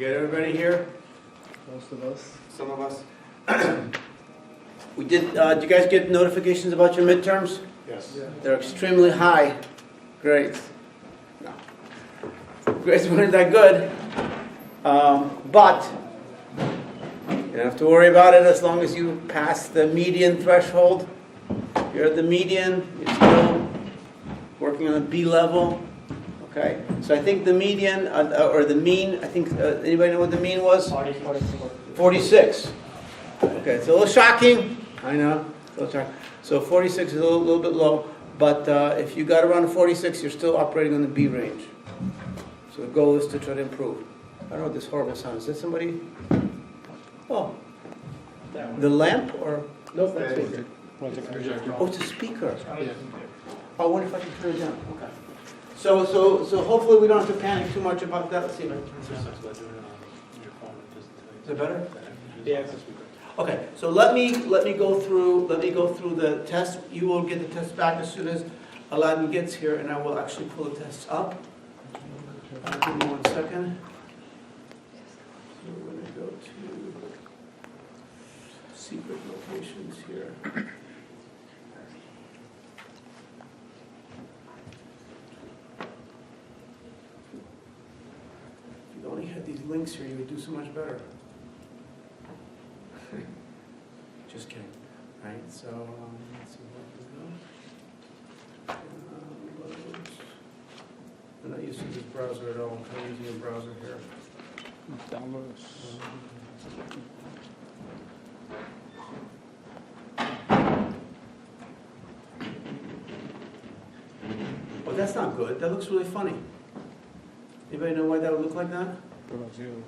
get everybody here? Most of us. Some of us. Did you guys get notifications about your midterms? Yes. Yeah. They're extremely high grades. No. Grades weren't that good. But you don't have to worry about it as long as you pass the median threshold. You're at the median, you're still working on the B level. Okay, so I think the median, or the mean, I think, anybody know what the mean was? 46. Okay, it's a little shocking. I know, it's a little shocking. So 46 is a little bit low, but if you got around 46, you're still operating on the B range. So the goal is to try to improve. I don't know what this horrible sound is. Is that somebody? Oh, the lamp or? No, that's it. Oh, it's a speaker. Oh, I wonder if I can turn it down. Okay. So hopefully we don't have to panic too much about that. Let's see if I can turn it down. Is it better? Yeah. Okay. So let me go through the test. You will get the test back as soon as Aladdin gets here, and I will actually pull the tests up. Give me 1 second. So we're going to go to secret locations here. If you only had these links here, you would do so much better. Just kidding. All right, so let's see what we go. I'm not using this browser at all. I'm using a browser here. Downloads. Oh, that's not good. That looks really funny. Anybody know why that would look like that? Brazil.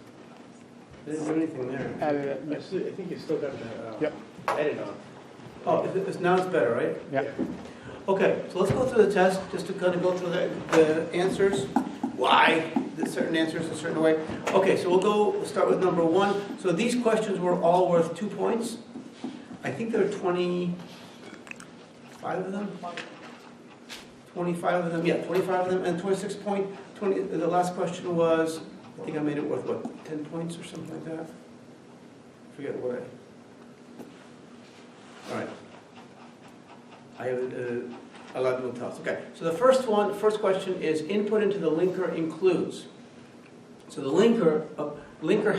I didn't do anything there. Added it. I think you still got the Yep. edit on. Oh, now it's better, right? Yeah. Okay, so let's go through the test, just to kind of go through the answers. Why the certain answers a certain way. Okay, so we'll start with number 1. So these questions were all worth 2 points. I think there are 25 of them. 25 of them, yeah, 25 of them, and 26 point. The last question was, I think I made it worth what, 10 points or something like that. Forget what All right. I have Aladdin will tell us. Okay, so the first question is input into the linker includes. So the linker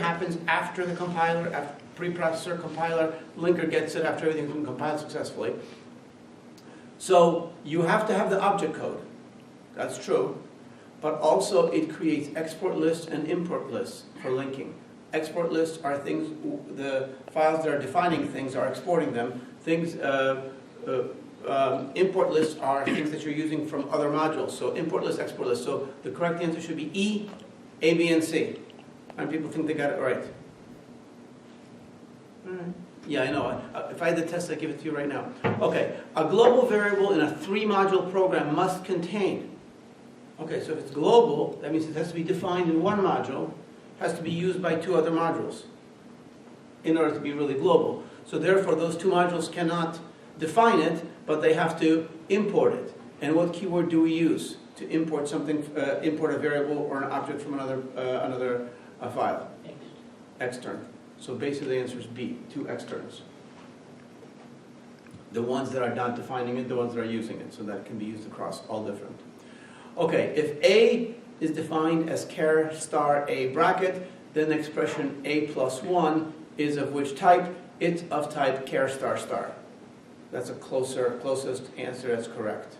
happens after the compiler, after preprocessor compiler. Linker gets it after everything's been compiled successfully. So you have to have the object code. That's true. But also it creates export lists and import lists for linking. Export lists are things, the files that are defining things are exporting them. Import lists are things that you're using from other modules. So import list, export list. So the correct answer should be E, A, B, and C. And people think they got it right. All right. Yeah, I know. If I had the test, I'd give it to you right now. Okay, a global variable in a 3-module program must contain. Okay, so if it's global, that means it has to be defined in one module, has to be used by 2 other modules in order to be really global. So therefore, those 2 modules cannot define it, but they have to import it. And what keyword do we use to import something, import a variable or an object from another file? Extern. So basically the answer is B, 2 externs. The ones that are not defining it, the ones that are using it, so that can be used across all different. Okay, if A is defined as char star A bracket, then the expression A plus 1 is of which type? It's of type char star star. That's a closest answer that's correct.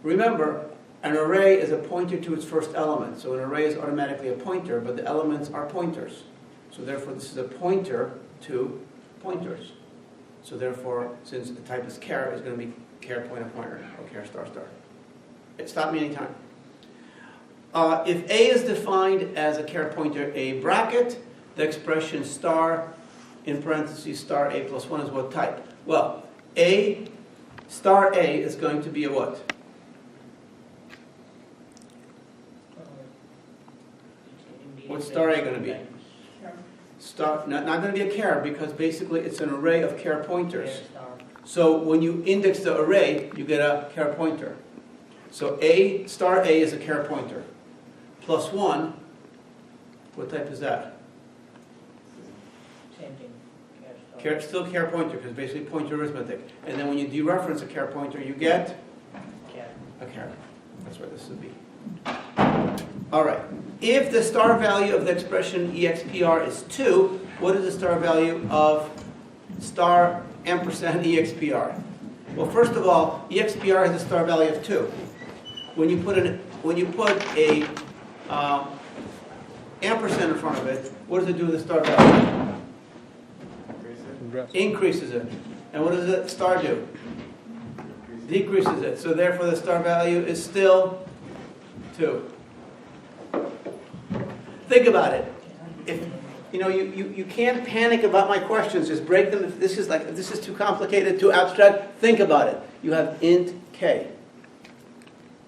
Remember, an array is a pointer to its first element. So an array is automatically a pointer, but the elements are pointers. So therefore, this is a pointer to pointers. So therefore, since the type is char, it's going to be char pointer pointer, or char star star. Stop me anytime. If A is defined as a char pointer A bracket, the expression star in parentheses star A plus 1 is what type? Well, A star A is going to be a what? What's star A going to be? Star, not going to be a char because basically it's an array of char pointers. So when you index the array, you get a char pointer. So A star A is a char pointer. Plus 1 What type is that? Same thing. Still char pointer, because basically pointer arithmetic. And then when you dereference a char pointer, you get Char. a char. That's where this would be. All right. If the star value of the expression expr is 2, what is the star value of star ampersand expr? Well, first of all, expr has a star value of 2. When you put a ampersand in front of it, what does it do with the star value? Increases it. And what does the star do? Decreases it. So therefore the star value is still 2. Think about it. If you can't panic about my questions, just break them. If this is too complicated, too abstract, think about it. You have int k.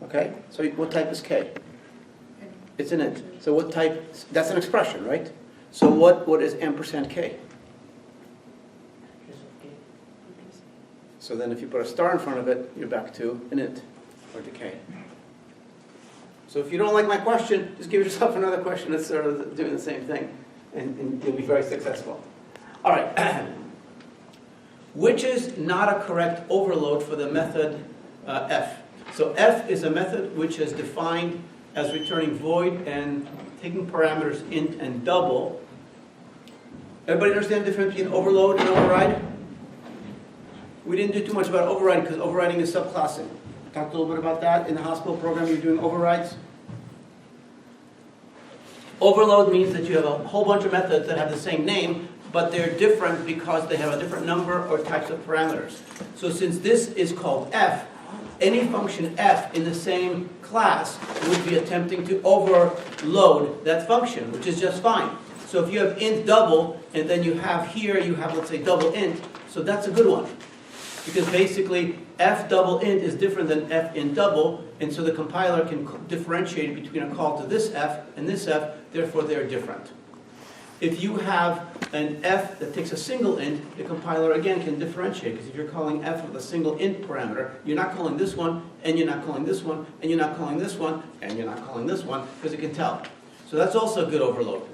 Okay? So what type is k? It's an int. So what type? That's an expression, right? So what is ampersand k? So then if you put a star in front of it, you're back to an int, or to k. So if you don't like my question, just give yourself another question that's sort of doing the same thing, and you'll be very successful. All right. Which is not a correct overload for the method f? So f is a method which is defined as returning void and taking parameters int and double. Everybody understand the difference between overload and override? We didn't do too much about overriding because overriding is subclassing. I talked a little bit about that. In the hospital program, you're doing overrides. Overload means that you have a whole bunch of methods that have the same name, but they're different because they have a different number or types of parameters. So since this is called f, any function f in the same class would be attempting to overload that function, which is just fine. So if you have int double, and then you have here, let's say, double int, so that's a good one. Because basically, f double int is different than f int double, and so the compiler can differentiate between a call to this f and this f, therefore they're different. If you have an f that takes a single int, the compiler again can differentiate, because if you're calling f with a single int parameter, you're not calling this one, and you're not calling this one, and you're not calling this one, and you're not calling this one, because it can tell. So that's also a good overload.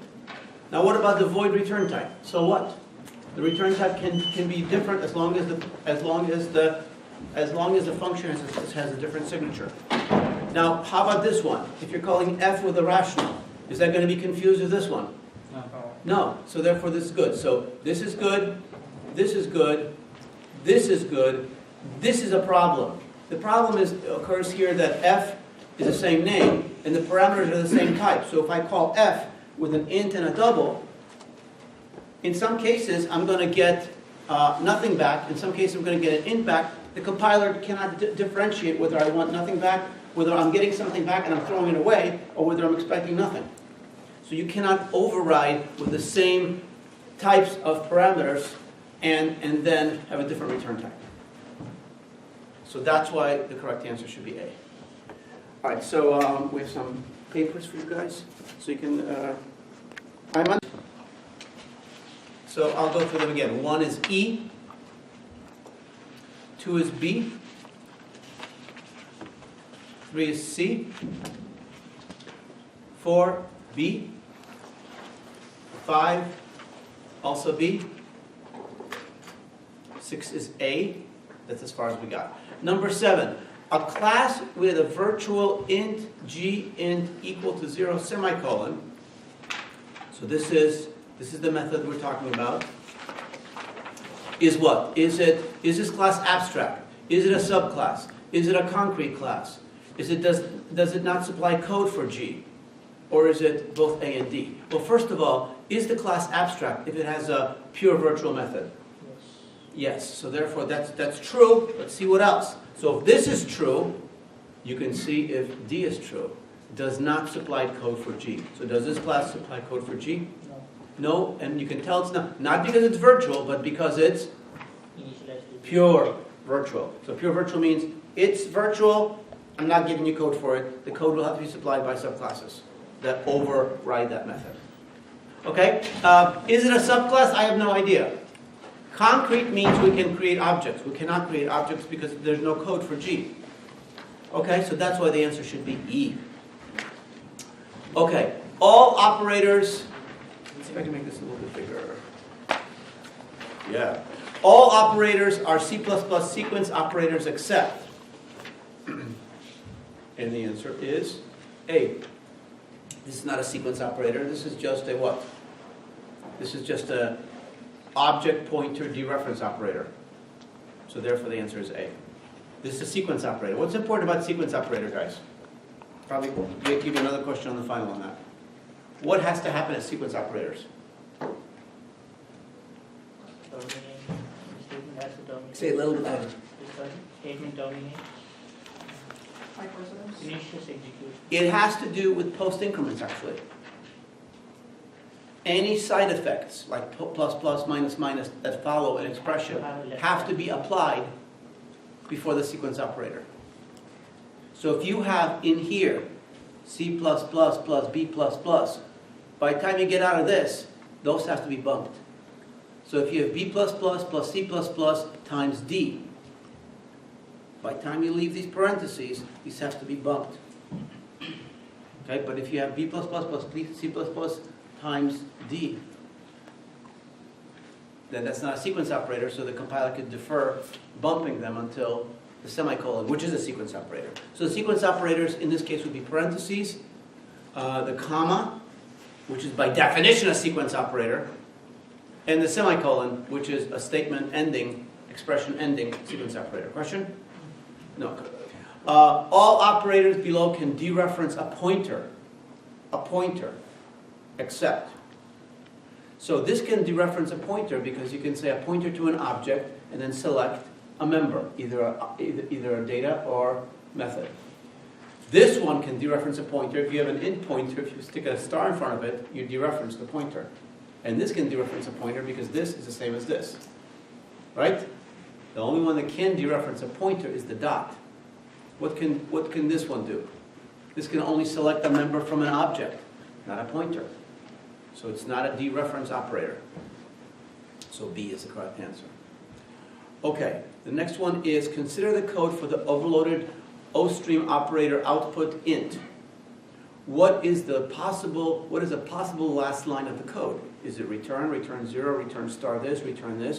Now what about the void return type? So what? The return type can be different as long as the function has a different signature. Now, how about this one? If you're calling f with a rational, is that going to be confused with this one? No. So therefore, this is good. So this is good. This is good. This is good. This is a problem. The problem occurs here that f is the same name and the parameters are the same type. So if I call f with an int and a double, in some cases, I'm going to get nothing back. In some cases, I'm going to get an int back. The compiler cannot differentiate whether I want nothing back, whether I'm getting something back and I'm throwing it away, or whether I'm expecting nothing. So you cannot override with the same types of parameters and then have a different return type. So that's why the correct answer should be A. All right, so we have some papers for you guys. So you can... So I'll go through them again. 1 is E, 2 is B, 3 is C, 4, B, 5, also B, 6 is A, that's as far as we got. Number 7, a class with a virtual int G int equal to 0 semicolon. So this is the method we're talking about. Is what? Is this class abstract? Is it a subclass? Is it a concrete class? Does it not supply code for G? Or is it both A and D? Well, first of all, is the class abstract if it has a pure virtual method? Yes. So therefore, that's true. Let's see what else. So if this is true, you can see if D is true. Does not supply code for G. So does this class supply code for G? No, and you can tell it's not because it's virtual, but because it's pure virtual. So pure virtual means it's virtual, I'm not giving you code for it. The code will have to be supplied by subclasses that override that method. Okay, is it a subclass? I have no idea. Concrete means we can create objects. We cannot create objects because there's no code for G. Okay, so that's why the answer should be E. Okay. all operators, let's see if I can make this a little bit bigger. Yeah. All operators are C++ sequence operators except. And the answer is A. This is not a sequence operator. This is just a what? This is just a object pointer dereference operator. So therefore the answer is A. This is a sequence operator. What's important about sequence operator, guys? Probably give you another question on the final on that. What has to happen as sequence operators? Statement has to terminate. Say a little bit louder. Statement terminate. Finish this execution. It has to do with post increments, actually. Any side effects, like plus, plus, minus, minus, that follow an expression, have to be applied before the sequence operator. So if you have in here C++ plus B++, by the time you get out of this, those have to be bumped. So if you have B++ plus C++ times D, by the time you leave these parentheses, these have to be bumped. Okay, but if you have B++ plus C++ times D, then that's not a sequence operator, so the compiler could defer bumping them until the semicolon, which is a sequence operator. So the sequence operators in this case would be parentheses, the comma, which is by definition a sequence operator, and the semicolon, which is a statement ending, expression ending sequence operator. Question? No. All operators below can dereference a pointer, except. So this can dereference a pointer because you can say a pointer to an object and then select a member, either a data or method. This one can dereference a pointer. If you have an int pointer, if you stick a star in front of it, you dereference the pointer. And this can dereference a pointer because this is the same as this. Right? The only one that can dereference a pointer is the dot. What can this one do? This can only select a member from an object, not a pointer. So it's not a dereference operator. So B is the correct answer. Okay, the next one is consider the code for the overloaded OStream operator output int. What is a possible last line of the code? Is it return 0, return star this,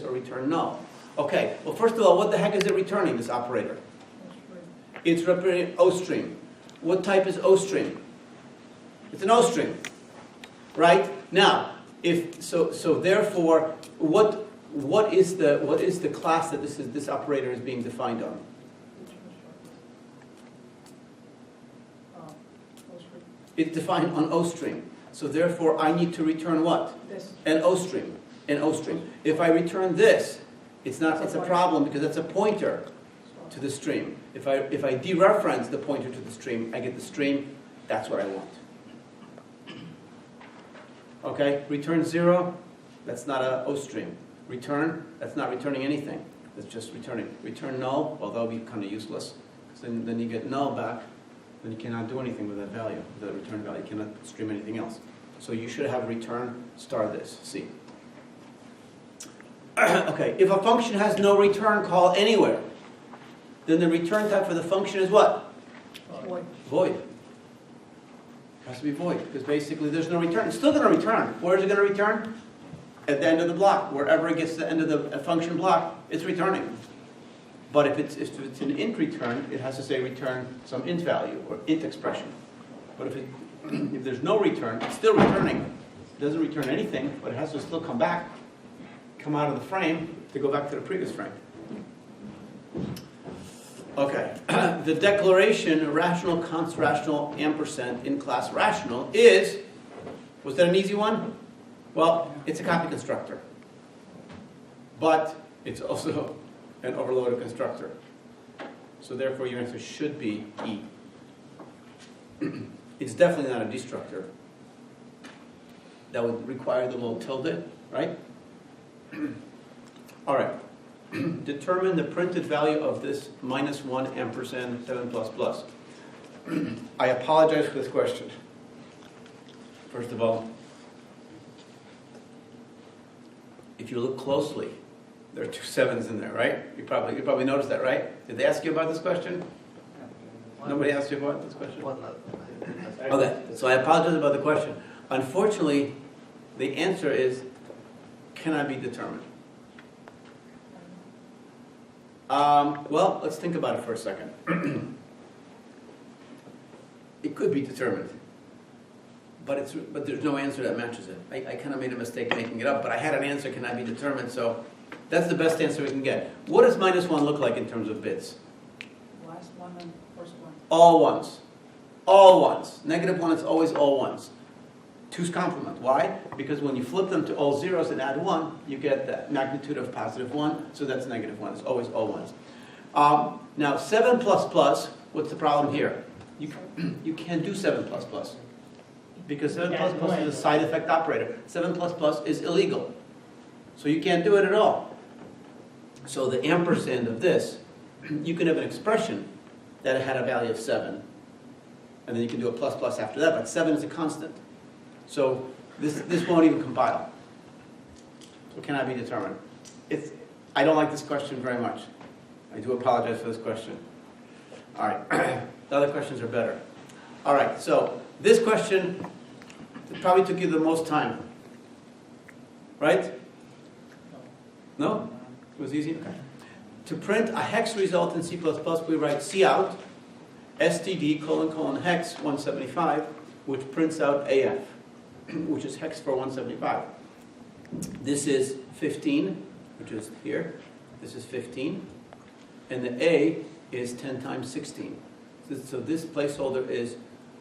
or return null? Okay, well first of all, what the heck is it returning, this operator? It's returning OStream. What type is OStream? It's an OStream, right? Now, therefore, what is the class that this operator is being defined on? It's defined on OStream. So therefore, I need to return what? This. An OStream. An OStream. If I return this, it's a problem because it's a pointer to the stream. If I dereference the pointer to the stream, I get the stream. That's what I want. Okay, return 0, that's not a OStream. Return, that's not returning anything. That's just returning. Return null, well that'll be kind of useless. Because then you get null back, then you cannot do anything with that value, the return value. You cannot stream anything else. So you should have return star this, C. Okay, if a function has no return call anywhere, then the return type for the function is what? Void. Void. It has to be void, because basically there's no return. It's still going to return. Where is it going to return? At the end of the block. Wherever it gets to the end of the function block, it's returning. But if it's an int return, it has to say return some int value, or int expression. But if there's no return, it's still returning. It doesn't return anything, but it has to still come back, come out of the frame, to go back to the previous frame. Okay, the declaration rational const rational ampersand in class rational is, was that an easy one? Well, it's a copy constructor, but it's also an overloaded constructor. So therefore your answer should be E. It's definitely not a destructor. That would require the little tilde, right? All right. Determine the printed value of this -1 ampersand 7 plus plus. I apologize for this question. First of all, if you look closely, there are 2 7s in there, right? You probably noticed that, right? Did they ask you about this question? Nobody asked you about this question? Okay, so I apologize about the question. Unfortunately, the answer is cannot be determined. Well, let's think about it for a second. It could be determined, but there's no answer that matches it. I kind of made a mistake making it up, but I had an answer cannot be determined, so that's the best answer we can get. What does minus 1 look like in terms of bits? Last one and first one. All ones. All ones. Negative 1 is always all ones. 2's complement. Why? Because when you flip them to all zeros and add 1, you get the magnitude of positive 1, so that's negative 1. It's always all ones. Now, 7 plus plus, what's the problem here? You can't do 7 plus plus. Because 7 plus plus is a side effect operator. 7 plus plus is illegal. So you can't do it at all. So the ampersand of this, you can have an expression that had a value of 7. And then you can do a plus plus after that, but 7 is a constant. So this won't even compile. So it cannot be determined. I don't like this question very much. I do apologize for this question. All right, the other questions are better. All right, so this question probably took you the most time. Right? No? It was easy? Okay. To print a hex result in C++, we write cout std : hex 175, which prints out AF, which is hex for 175. This is 15, which is here. This is 15. And the A is 10 times 16. So this placeholder is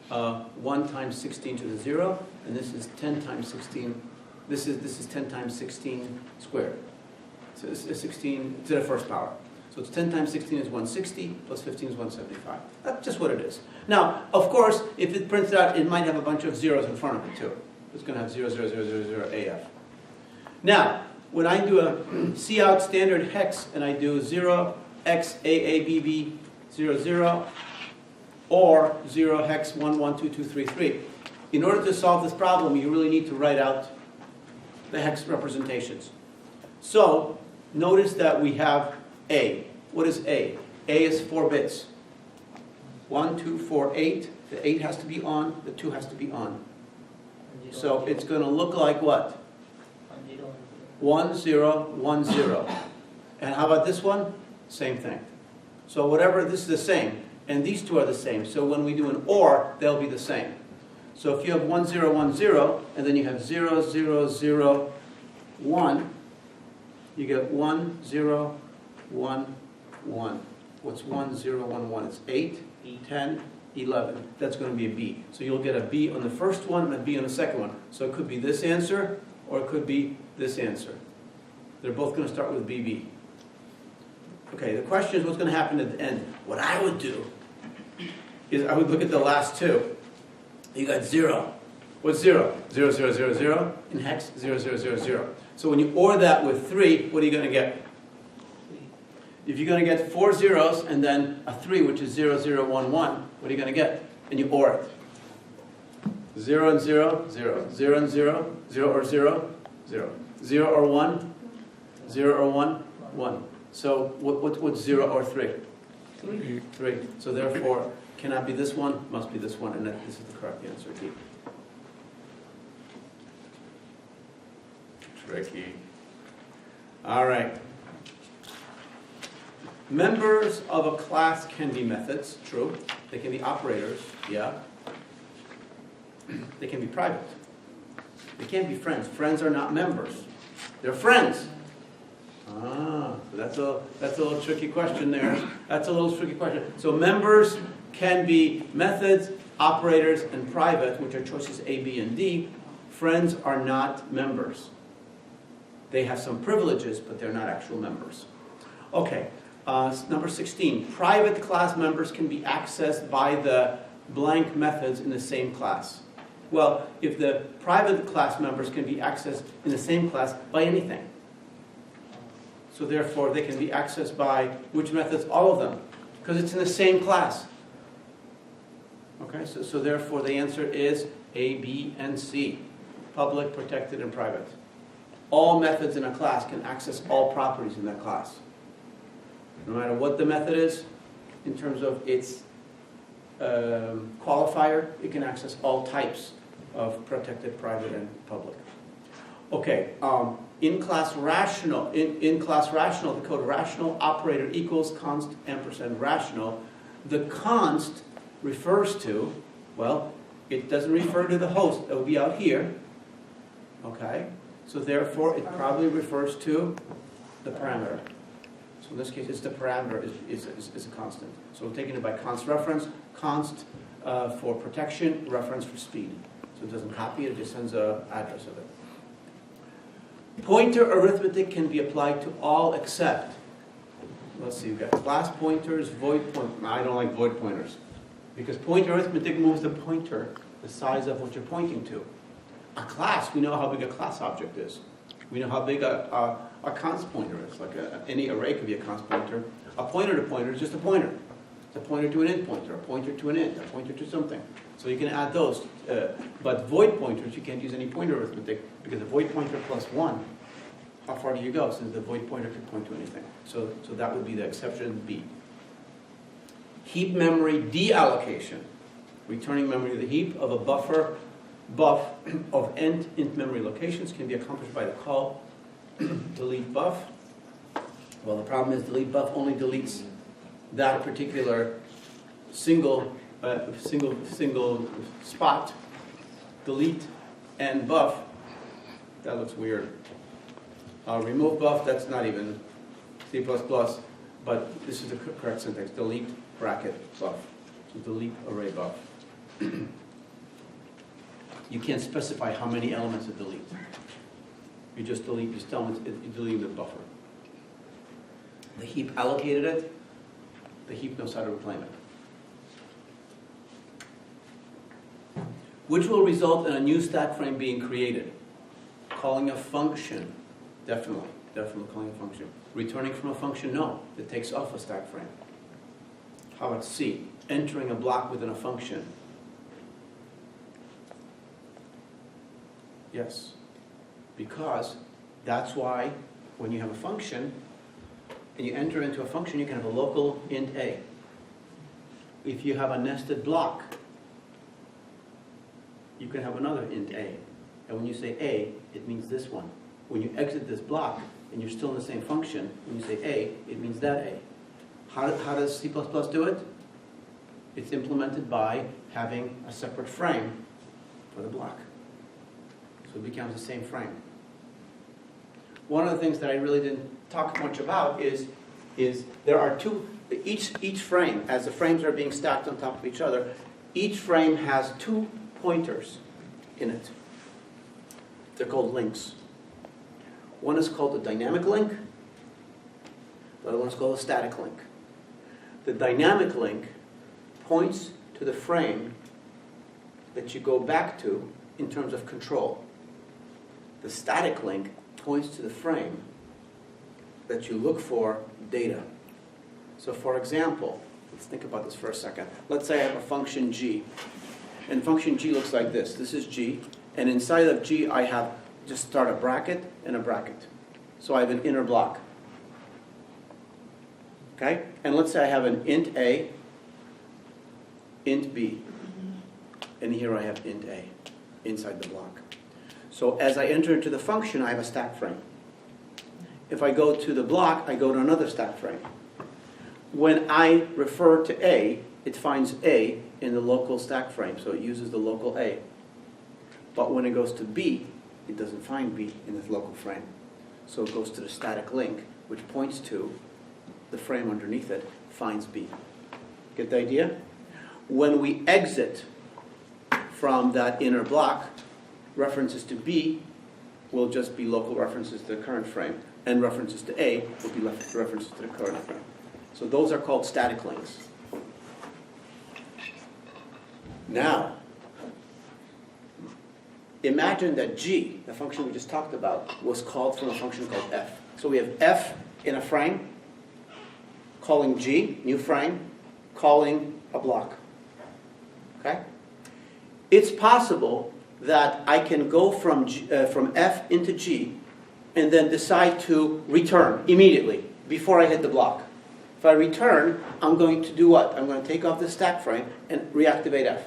1 times 16 to the 0, and this is 10 times 16. This is 10 times 16 squared. So it's 16 to the first power. So it's 10 times 16 is 160, plus 15 is 175. That's just what it is. Now, of course, if it prints out, it might have a bunch of zeros in front of it too. It's going to have 0, 0, 0, 0, 0, AF. Now, when I do a cout standard hex, and I do 0xAABB 0, 0, or 0 hex 1, 1, 2, 2, 3, 3, in order to solve this problem, you really need to write out the hex representations. So, notice that we have A. What is A? A is 4 bits. 1, 2, 4, 8. The 8 has to be on, the 2 has to be on. So it's going to look like what? 1, 0, 1, 0. And how about this one? Same thing. So whatever, this is the same. And these two are the same. So when we do an OR, they'll be the same. So if you have 1, 0, 1, 0, and then you have 0, 0, 0, 1, you get 1, 0, 1, 1. What's 1, 0, 1, 1? It's 8, 10, 11. That's going to be a B. So you'll get a B on the first one and a B on the second one. So it could be this answer, or it could be this answer. They're both going to start with BB. Okay, the question is what's going to happen at the end. What I would do is I would look at the last two. You got 0. What's 0? 0, 0, 0, 0. In hex, 0, 0, 0, 0. So when you OR that with 3, what are you going to get? If you're going to get 4 zeros and then a 3, which is 0, 0, 1, 1, what are you going to get? And you OR it. 0 and 0, 0. 0 and 0, 0 or 0, 0. 0 or 1, 0 or 1, 1. So what's 0 or 3? 3. 3. So therefore, cannot be this one, must be this one, and this is the correct answer, D. Tricky. All right. Members of a class can be methods, true. They can be operators, yeah. They can be private. They can't be friends. Friends are not members. They're friends. So that's a little tricky question there. That's a little tricky question. So members can be methods, operators, and private, which are choices A, B, and D. Friends are not members. They have some privileges, but they're not actual members. Okay, number 16. Private class members can be accessed by the blank methods in the same class. Well, if the private class members can be accessed in the same class by anything. So therefore, they can be accessed by which methods? All of them, because it's in the same class. Okay, so therefore the answer is A, B, and C. Public, protected, and private. All methods in a class can access all properties in that class. No matter what the method is, in terms of its qualifier, it can access all types of protected, private, and public. Okay, in class rational, the code rational operator equals const ampersand rational. The const refers to, well, it doesn't refer to the host, it will be out here, okay? So therefore, it probably refers to the parameter. So in this case, it's the parameter is a constant. So we're taking it by const reference, const for protection, reference for speed. So it doesn't copy it, it just sends an address of it. Pointer arithmetic can be applied to all except, let's see, we've got class pointers, void pointers. I don't like void pointers, because pointer arithmetic moves the pointer the size of what you're pointing to. A class, we know how big a class object is. We know how big a const pointer is. Like any array could be a const pointer. A pointer to pointer is just a pointer. It's a pointer to an int pointer, a pointer to an int, a pointer to something. So you can add those. But void pointers, you can't use any pointer arithmetic, because a void pointer plus 1, how far do you go, since the void pointer can point to anything? So that would be the exception B. Heap memory deallocation. Returning memory to the heap of a buffer of int memory locations can be accomplished by the call delete buff. Well, the problem is delete buff only deletes that particular single spot. Delete and buff, that looks weird. Remove buff, that's not even C++, but this is the correct syntax. Delete bracket buff. So delete array buff. You can't specify how many elements to delete. You just delete, you tell them you delete the buffer. The heap allocated it, the heap knows how to reclaim it. Which will result in a new stack frame being created. Calling a function, definitely calling a function. Returning from a function, no, it takes off a stack frame. How about C? Entering a block within a function. Yes, because that's why when you have a function and you enter into a function, you can have a local int a. If you have a nested block, you can have another int a. And when you say a, it means this one. When you exit this block and you're still in the same function, when you say a, it means that a. How does C++ do it? It's implemented by having a separate frame for the block. So it becomes the same frame. One of the things that I really didn't talk much about is there are each frame, as the frames are being stacked on top of each other, each frame has 2 pointers in it. They're called links. One is called a dynamic link. The other one is called a static link. The dynamic link points to the frame that you go back to in terms of control. The static link points to the frame that you look for data. So for example, let's think about this for a second. Let's say I have a function g. And function g looks like this. This is g. And inside of g, I have just start a bracket and a bracket. So I have an inner block. Okay? And let's say I have an int a, int b. And here I have int a inside the block. So as I enter into the function, I have a stack frame. If I go to the block, I go to another stack frame. When I refer to A, it finds A in the local stack frame, so it uses the local A. But when it goes to B, it doesn't find B in this local frame. So it goes to the static link, which points to the frame underneath it, finds B. Get the idea? When we exit from that inner block, references to B will just be local references to the current frame, and references to A will be references to the current frame. So those are called static links. Now, imagine that G, the function we just talked about, was called from a function called f. So we have f in a frame, calling G, new frame, calling a block. Okay? It's possible that I can go from F into G and then decide to return immediately before I hit the block. If I return, I'm going to do what? I'm going to take off the stack frame and reactivate F.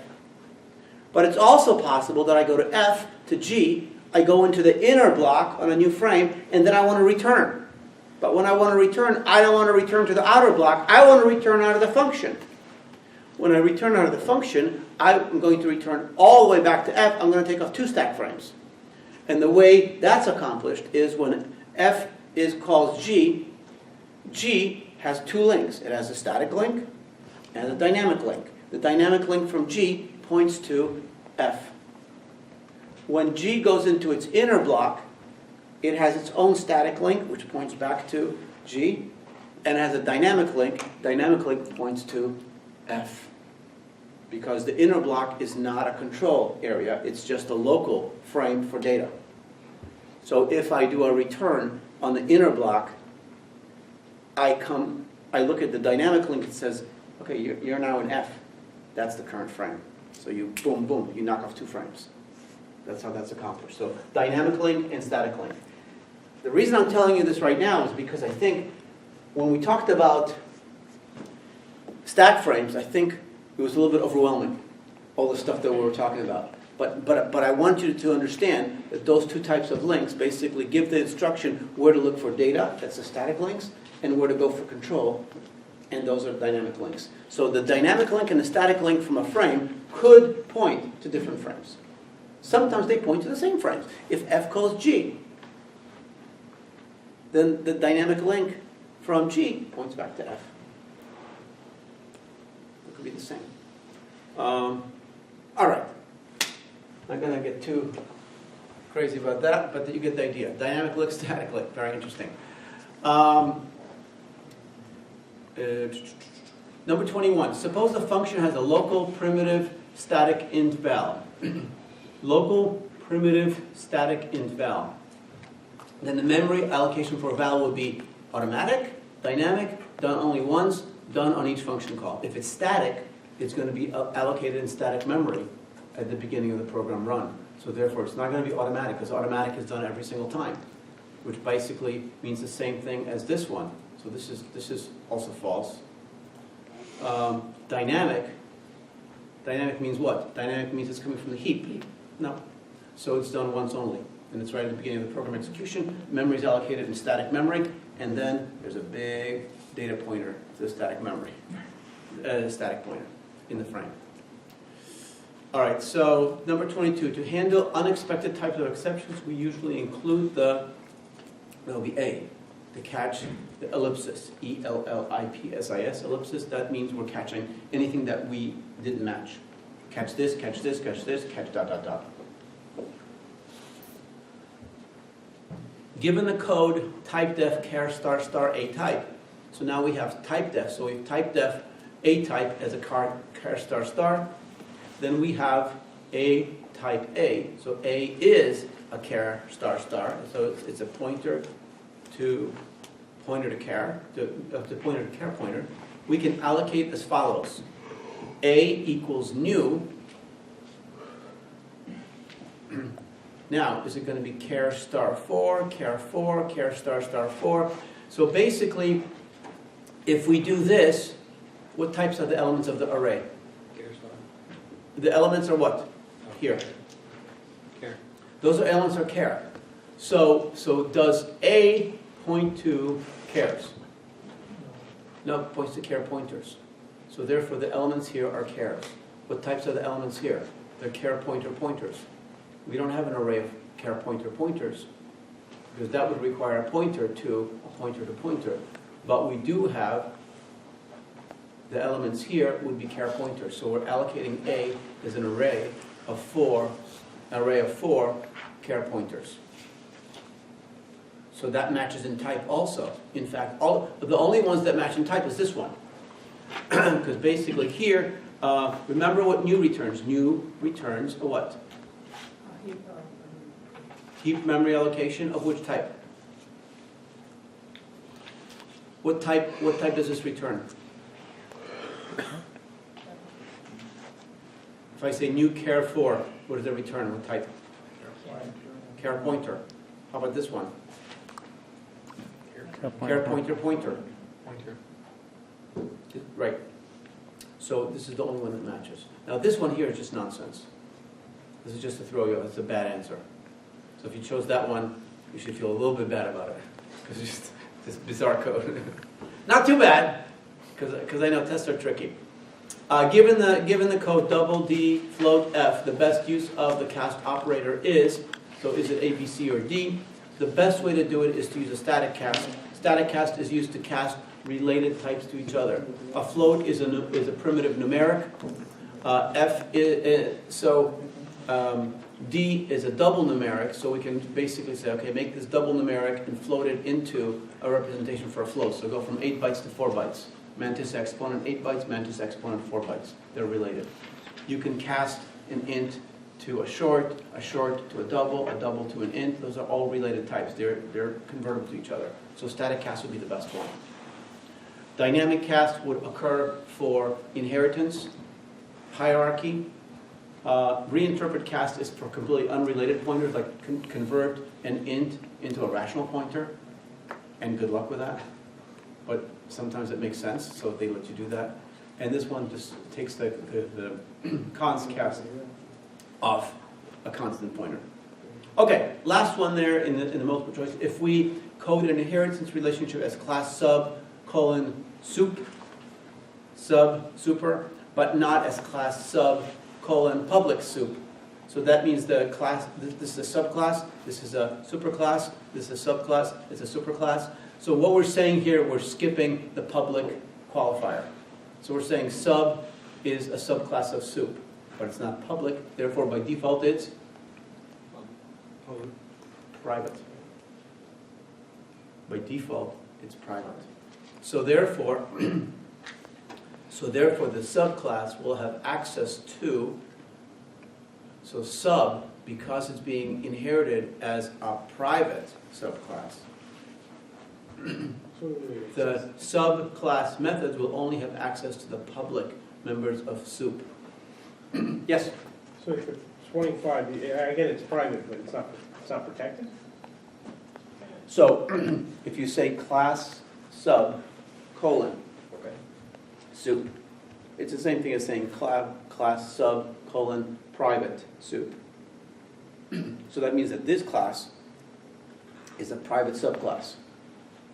But it's also possible that I go to F to G, I go into the inner block on a new frame, and then I want to return. But when I want to return, I don't want to return to the outer block, I want to return out of the function. When I return out of the function, I'm going to return all the way back to F, I'm going to take off 2 stack frames. And the way that's accomplished is when F calls G, G has 2 links. It has a static link and a dynamic link. The dynamic link from G points to F. When G goes into its inner block, it has its own static link, which points back to G, and has a dynamic link. Dynamic link points to F. Because the inner block is not a control area, it's just a local frame for data. So if I do a return on the inner block, I look at the dynamic link, it says, okay, you're now in F. That's the current frame. So you, boom, boom, you knock off 2 frames. That's how that's accomplished. So dynamic link and static link. The reason I'm telling you this right now is because I think when we talked about stack frames, I think it was a little bit overwhelming, all the stuff that we were talking about. But I want you to understand that those 2 types of links basically give the instruction where to look for data, that's the static links, and where to go for control, and those are dynamic links. So the dynamic link and the static link from a frame could point to different frames. Sometimes they point to the same frames. If F calls G, then the dynamic link from G points back to F. It could be the same. All right. Not going to get too crazy about that, but you get the idea. Dynamic link, static link, very interesting. Number 21. Suppose the function has a local primitive static int val. Local primitive static int val. Then the memory allocation for val will be automatic, dynamic, done only once, done on each function call. If it's static, it's going to be allocated in static memory at the beginning of the program run. So therefore, it's not going to be automatic, because automatic is done every single time, which basically means the same thing as this one. So this is also false. Dynamic means what? Dynamic means it's coming from the heap. No. So it's done once only. And it's right at the beginning of the program execution. Memory is allocated in static memory, and then there's a big data pointer to the static memory. Static pointer in the frame. All right, so number 22. To handle unexpected types of exceptions, we usually include that'll be A, to catch the ellipsis, E-L-L-I-P-S-I-S, ellipsis. That means we're catching anything that we didn't match. Catch this, catch this, catch this, catch dot, dot, dot. Given the code typedef char star star A type, so now we have typedef. So we've typedef A type as a char star star. Then we have A type A. So A is a char star star. So it's a pointer to char, to pointer to char pointer. We can allocate as follows. A equals new. Now, is it going to be char star 4, char 4, char star star 4? So basically, if we do this, what types are the elements of the array? The elements are what? Here. Those are elements are char. So does A point to chars? No, it points to char pointers. So therefore, the elements here are chars. What types are the elements here? They're char pointer pointers. We don't have an array of char pointer pointers, because that would require a pointer to a pointer to pointer. But we do have the elements here would be char pointers. So we're allocating A as an array of 4 char pointers. So that matches in type also. In fact, the only ones that match in type is this one. Because basically here, remember what new returns? New returns a what? Heap memory allocation of which type? What type does this return? If I say new char 4, what does it return? What type? Char pointer. How about this one? Char pointer pointer. Right. So this is the only one that matches. Now this one here is just nonsense. This is just to throw you, it's a bad answer. So if you chose that one, you should feel a little bit bad about it, because it's just this bizarre code. Not too bad, because I know tests are tricky. Given the code double D float F, the best use of the cast operator is, so is it A, B, C, or D? The best way to do it is to use a static cast. Static cast is used to cast related types to each other. A float is a primitive numeric. D is a double numeric, so we can basically say, okay, make this double numeric and float it into a representation for a float. So go from 8 bytes to 4 bytes. Mantis exponent 8 bytes, mantis exponent 4 bytes. They're related. You can cast an int to a short to a double to an int. Those are all related types. They're convertible to each other. So static cast would be the best one. Dynamic cast would occur for inheritance, hierarchy. Reinterpret cast is for completely unrelated pointers, like convert an int into a rational pointer, and good luck with that. But sometimes it makes sense, so they let you do that. And this one just takes the const cast off a constant pointer. Okay, last one there in the multiple choice. If we code an inheritance relationship as class sub colon sup, sub super, but not as class sub colon public sup. So that means the class, this is a subclass, this is a superclass, this is a subclass, it's a superclass. So what we're saying here, we're skipping the public qualifier. So we're saying sub is a subclass of sup, but it's not public, therefore by default it's private. By default, it's private. So therefore, the subclass will have access to, so sub, because it's being inherited as a private subclass, the subclass methods will only have access to the public members of sup. Yes? So for 25, I get it's private, but it's not protected? So if you say class sub colon Okay. sup, it's the same thing as saying class sub colon private sup. So that means that this class is a private subclass.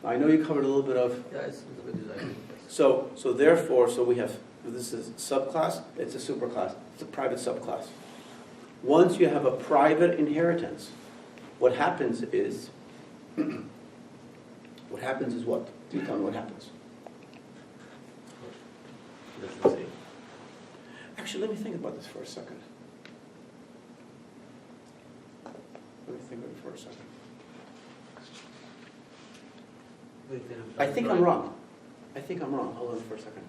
Now, I know you covered a little bit of. Yeah, it's a bit design. So therefore, we have, this is subclass, it's a superclass, it's a private subclass. Once you have a private inheritance, what happens is what? Do you tell me what happens? Let's see. Actually, let me think about this for a second. Let me think about it for a second. I think I'm wrong. Hold on for a second.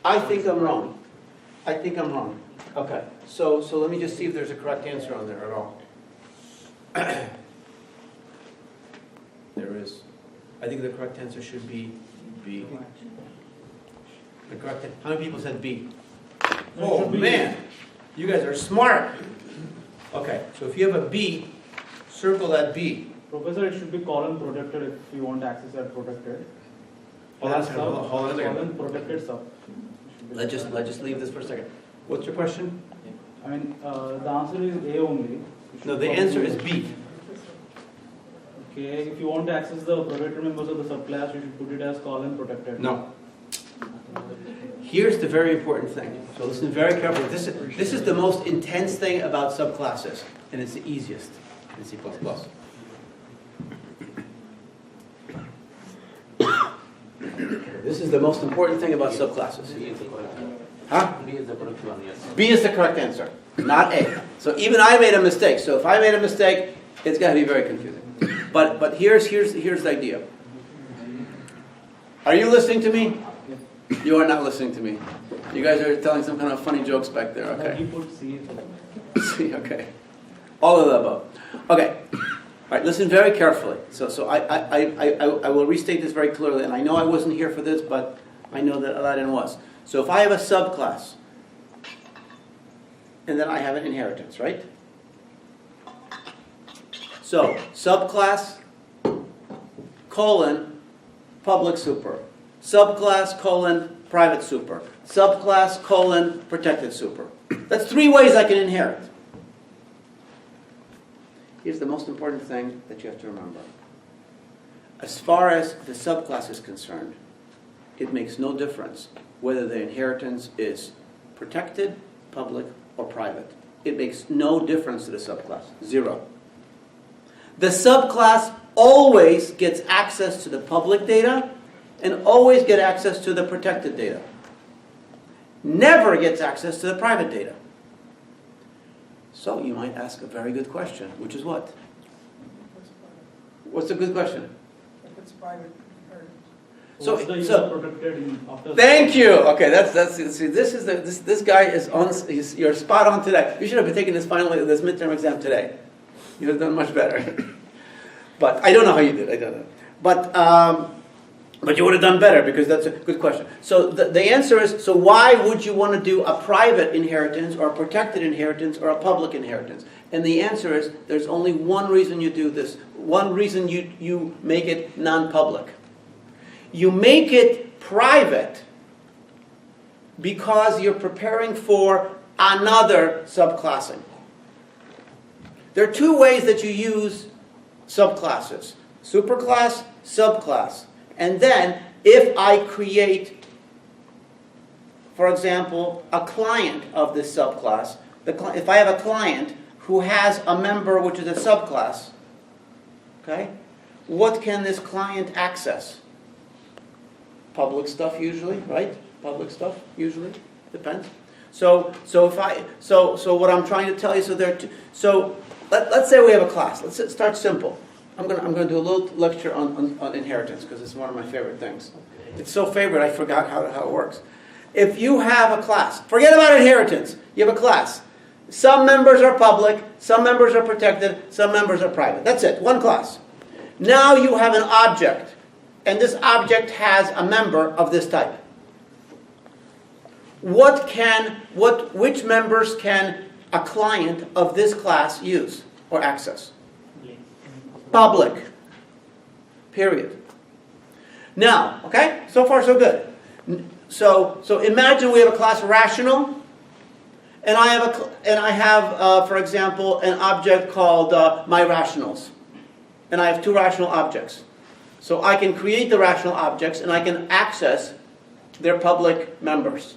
I think I'm wrong. Okay, so let me just see if there's a correct answer on there at all. There is. I think the correct answer should be B. The correct. How many people said B? Oh man, you guys are smart. Okay, so if you have a B, circle that B. Professor, it should be column protected if you want access at protected. Hold on a second. Hold on a second. Column protected sub. Let's just leave this for a second. What's your question? I mean, the answer is A only. You should No, the probably- answer is B. Okay, if you want to access the protected members of the subclass, you should put it as column protected. No. Here's the very important thing. So listen very carefully. This is the most intense thing about subclasses, and it's the easiest in C++. This is the most important thing about subclasses. B is the correct one. Huh? B is the correct one, yes. B is the correct answer, not A. So even I made a mistake. So if I made a mistake, it's going to be very confusing. But here's the idea. Are you listening to me? You are not listening to me. You guys are telling some kind of funny jokes back there. Okay. You put C. See, okay. All of the above. Okay. All right, listen very carefully. So I will restate this very clearly, and I know I wasn't here for this, but I know that Aladdin was. So if I have a subclass, and then I have an inheritance, right? So, subclass, colon, public super. subclass colon private super, subclass colon protected super. That's 3 ways I can inherit. Here's the most important thing that you have to remember. As far as the subclass is concerned, it makes no difference whether the inheritance is protected, public, or private. It makes no difference to the subclass. 0. The subclass always gets access to the public data and always get access to the protected data. Never gets access to the private data. So you might ask a very good question, which is what? What's a good question? If it's private inheritance. So- What's the use so- of protected in after? Thank you. Okay, that's see. This guy is on. You're spot on today. You should have been taking this this midterm exam today. You'd have done much better. But I don't know how you did. I don't know. But you would have done better because that's a good question. So the answer is, so why would you want to do a private inheritance or a protected inheritance or a public inheritance? And the answer is, there's only one reason you do this. One reason you make it non-public. You make it private because you're preparing for another subclassing. There are 2 ways that you use subclasses. Superclass, subclass. And then, if I create, for example, a client of this subclass, if I have a client who has a member which is a subclass, okay, what can this client access? Public stuff usually, right? Public stuff usually, depends. So what I'm trying to tell you, let's say we have a class. Let's start simple. I'm gonna do a little lecture on inheritance because it's one of my favorite things. It's so favorite I forgot how it works. If you have a class, forget about inheritance. You have a class. Some members are public, some members are protected, some members are private. That's it, one class. Now you have an object, and this object has a member of this type. Which members can a client of this class use or access? Public. Period. Now, okay, so far so good. So imagine we have a class rational, and I have for example, an object called my rationals, and I have 2 rational objects. So I can create the rational objects, and I can access their public members,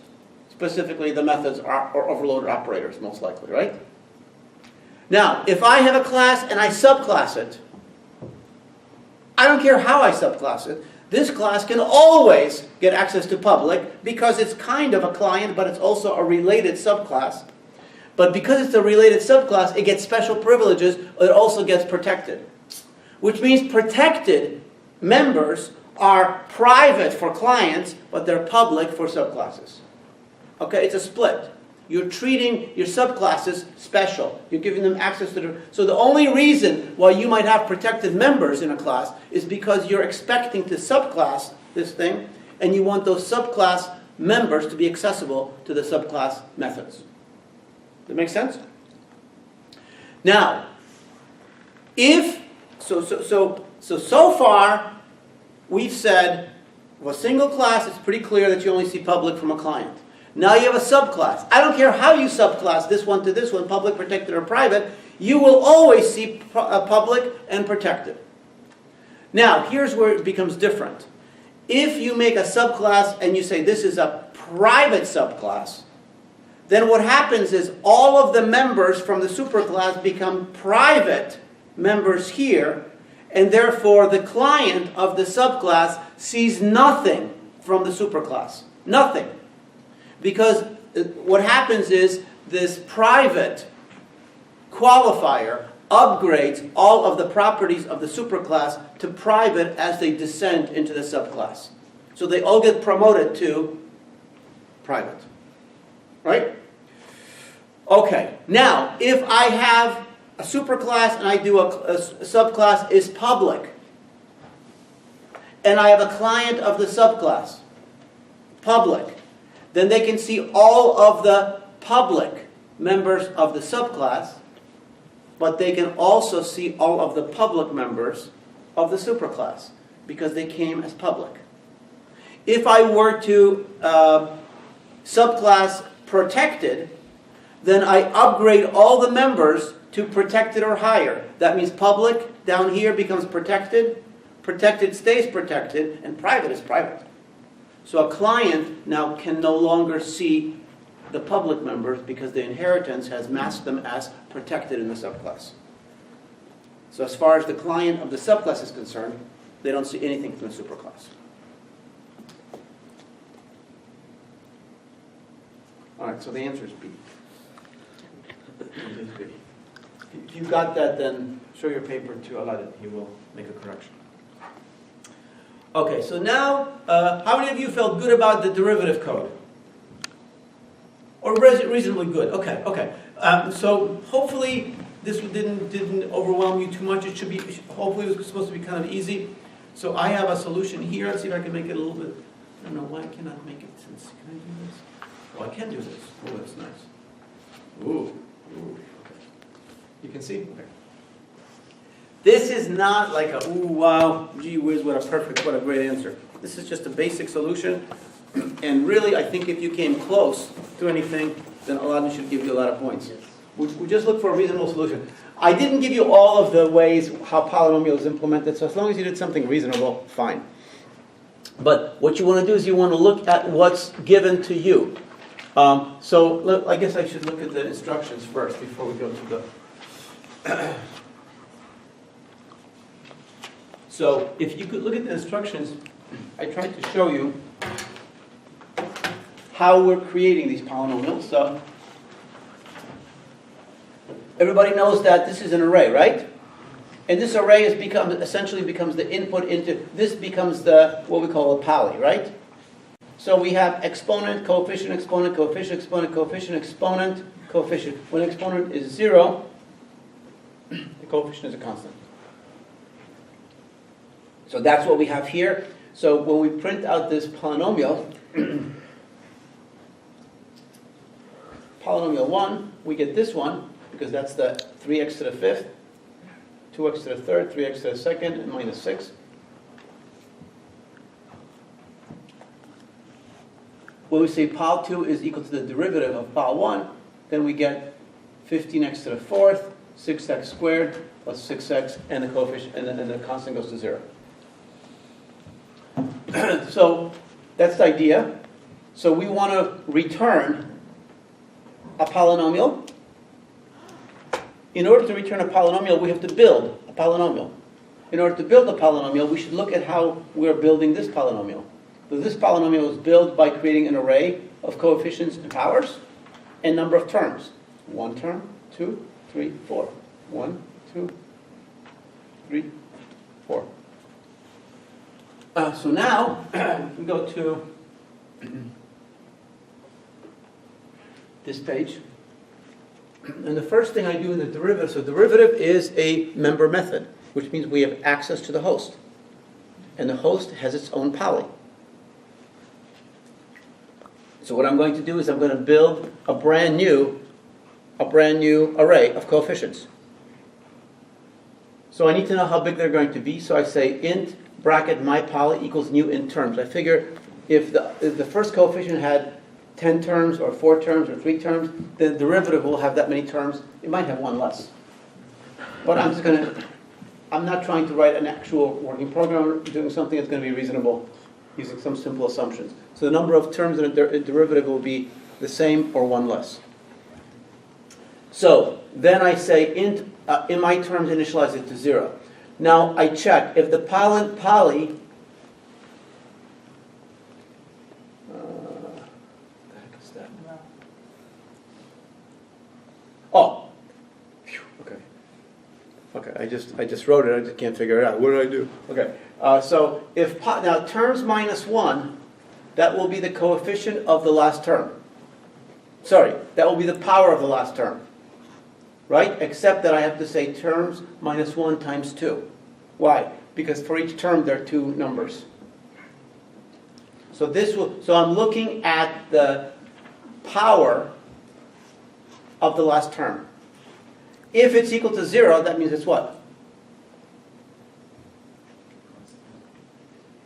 specifically the methods or overloaded operators, most likely, right? Now, if I have a class and I subclass it, I don't care how I subclass it, this class can always get access to public because it's kind of a client, but it's also a related subclass. But because it's a related subclass, it gets special privileges, it also gets protected. Which means protected members are private for clients, but they're public for subclasses. Okay, it's a split. You're treating your subclasses special. You're giving them access to the... So the only reason why you might have protected members in a class is because you're expecting to subclass this thing, and you want those subclass members to be accessible to the subclass methods. Does that make sense? Now, so far, we've said, for a single class, it's pretty clear that you only see public from a client. Now you have a subclass. I don't care how you subclass this one to this one, public, protected, or private, you will always see public and protected. Now, here's where it becomes different. If you make a subclass and you say this is a private subclass, then what happens is all of the members from the superclass become private members here, and therefore the client of the subclass sees nothing from the superclass. Nothing. Because what happens is this private qualifier upgrades all of the properties of the superclass to private as they descend into the subclass. So they all get promoted to private. Right? Okay. Now, if I have a superclass and I do a subclass is public, and I have a client of the subclass, public, then they can see all of the public members of the subclass, but they can also see all of the public members of the superclass because they came as public. if I were to subclass protected, then I upgrade all the members to protected or higher. That means public down here becomes protected, protected stays protected, and private is private. So a client now can no longer see the public members because the inheritance has masked them as protected in the subclass. So as far as the client of the subclass is concerned, they don't see anything from the superclass. All right, so the answer is B. It is B. If you got that, then show your paper to Aladdin. He will make a correction. Okay, so now, how many of you felt good about the derivative code? Or reasonably good? Okay, okay. So hopefully this didn't overwhelm you too much. It should be, hopefully it was supposed to be kind of easy. So I have a solution here. Let's see if I can make it a little bit, I don't know why I cannot make it since, can I do this? Oh, I can do this. Oh, that's nice. Ooh, ooh, okay. You can see? Okay. This is not like a, ooh, wow, gee whiz, what a great answer. This is just a basic solution. And really, I think if you came close to anything, then Aladdin should give you a lot of points. We just look for a reasonable solution. I didn't give you all of the ways how polynomial is implemented, so as long as you did something reasonable, fine. But what you want to do is you want to look at what's given to you. So I guess I should look at the instructions first before we go to the... So if you could look at the instructions, I tried to show you how we're creating these polynomials. So everybody knows that this is an array, right? And this array essentially becomes the input into, this becomes the, what we call a poly, right? So we have exponent, coefficient, exponent, coefficient, exponent, coefficient, exponent, coefficient. When exponent is 0, the coefficient is a constant. So that's what we have here. So when we print out this polynomial, polynomial 1, we get this one, because that's the 3x to the 5th, 2x to the 3rd, 3x to the 2nd, and minus 6. When we say pol 2 is equal to the derivative of pol 1, then we get 15x to the 4th, 6x squared, plus 6x, and the coefficient, and the constant goes to 0. So that's the idea. So we want to return a polynomial. In order to return a polynomial, we have to build a polynomial. In order to build a polynomial, we should look at how we're building this polynomial. So this polynomial is built by creating an array of coefficients and powers and number of terms. 1 term, 2, 3, 4. 1, 2, 3, 4. So now, we go to this page. And the first thing I do in the derivative, so derivative is a member method, which means we have access to the host. And the host has its own poly. So what I'm going to do is I'm going to build a brand new array of coefficients. So I need to know how big they're going to be, so I say int bracket my poly equals new int terms. I figure if the first coefficient had 10 terms or 4 terms or 3 terms, the derivative will have that many terms. It might have one less. But I'm not trying to write an actual working program. I'm doing something that's going to be reasonable using some simple assumptions. So the number of terms in a derivative will be the same or one less. So then I say int in my terms initialize it to 0. Now I check if the poly what the heck is that? Oh, phew, okay. Okay, I just wrote it. I just can't figure it out. What did I do? Okay, so if now terms minus 1, that will be the coefficient of the last term. Sorry, that will be the power of the last term. Right? Except that I have to say terms minus 1 times 2. Why? Because for each term there are 2 numbers. So I'm looking at the power of the last term. If it's equal to 0, that means it's what?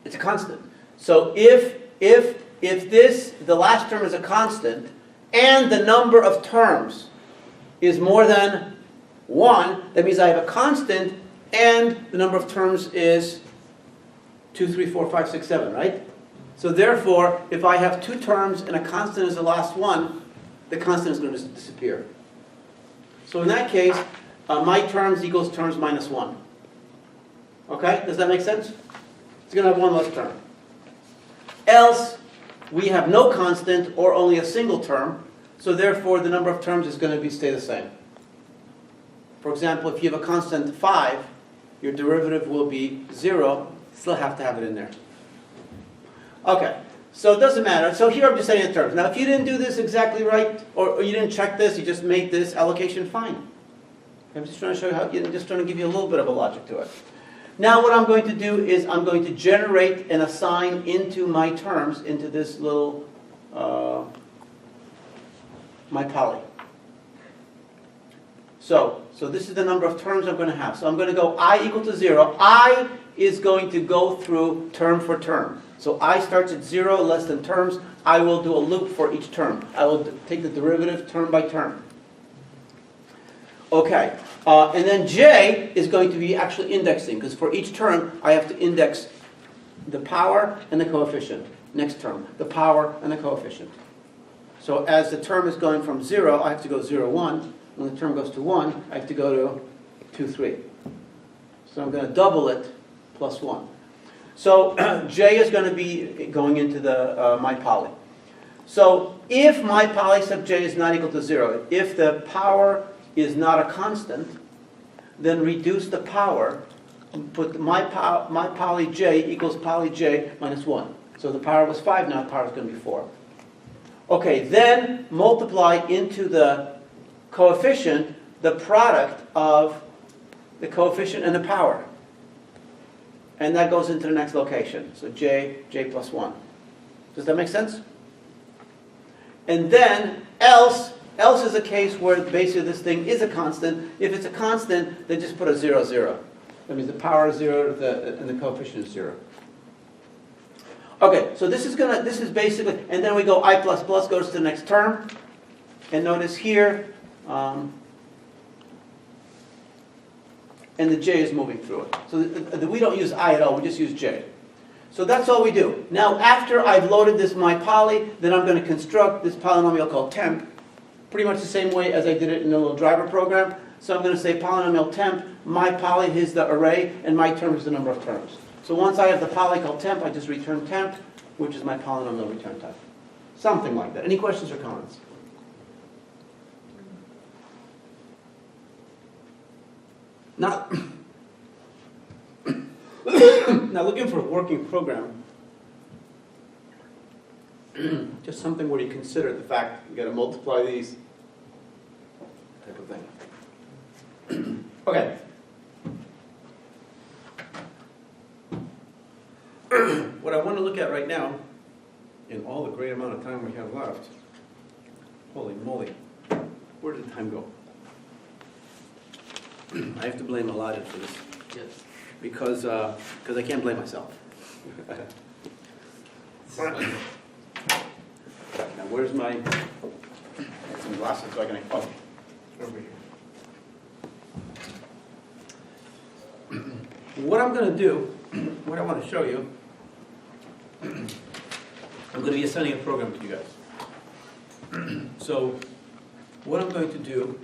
It's a constant. So if the last term is a constant, and the number of terms is more than 1, that means I have a constant, and the number of terms is 2, 3, 4, 5, 6, 7, right? So therefore, if I have 2 terms and a constant is the last one, the constant is going to disappear. So in that case, my terms equals terms minus 1. Okay? Does that make sense? It's going to have one less term. Else, we have no constant or only a single term, so therefore the number of terms is going to stay the same. For example, if you have a constant 5, your derivative will be 0. Still have to have it in there. Okay, so it doesn't matter. So here I'm just saying the terms. Now if you didn't do this exactly right, or you didn't check this, you just made this allocation, fine. I'm just trying to show you how, just trying to give you a little bit of a logic to it. Now what I'm going to do is I'm going to generate and assign into my terms, into this little, my poly. So this is the number of terms I'm going to have. So I'm going to go I equal to 0. I is going to go through term for term. So I starts at 0 less than terms. I will do a loop for each term. I will take the derivative term by term. Okay, and then J is going to be actually indexing, because for each term I have to index the power and the coefficient. Next term, the power and the coefficient. So as the term is going from 0, I have to go 0, 1. When the term goes to 1, I have to go to 2, 3. So I'm going to double it plus 1. So J is going to be going into the my poly. So if my poly sub J is not equal to 0, if the power is not a constant, then reduce the power and put my poly J equals poly J minus 1. So the power was 5, now the power is going to be 4. Okay, then multiply into the coefficient the product of the coefficient and the power. And that goes into the next location. So J plus 1. Does that make sense? And then else is a case where basically this thing is a constant. If it's a constant, then just put a 0, 0. That means the power is 0 and the coefficient is 0. Okay, so this is basically, and then we go I plus plus goes to the next term. And notice here, and the J is moving through it. So we don't use I at all, we just use J. So that's all we do. Now after I've loaded this my poly, then I'm going to construct this polynomial called temp, pretty much the same way as I did it in the little driver program. So I'm going to say polynomial temp, my poly is the array, and my term is the number of terms. So once I have the poly called temp, I just return temp, which is my polynomial return type. Something like that. Any questions or comments? Now looking for a working program, just something where you consider the fact you got to multiply these type of thing. Okay. What I want to look at right now, in all the great amount of time we have left, holy moly, where did the time go? I have to blame Elijah for this. Yes. Because I can't blame myself. Now, where's my some glasses so I can over here. What I'm going to do, what I want to show you, I'm going to be assigning a program to you guys. So, what I'm going to do.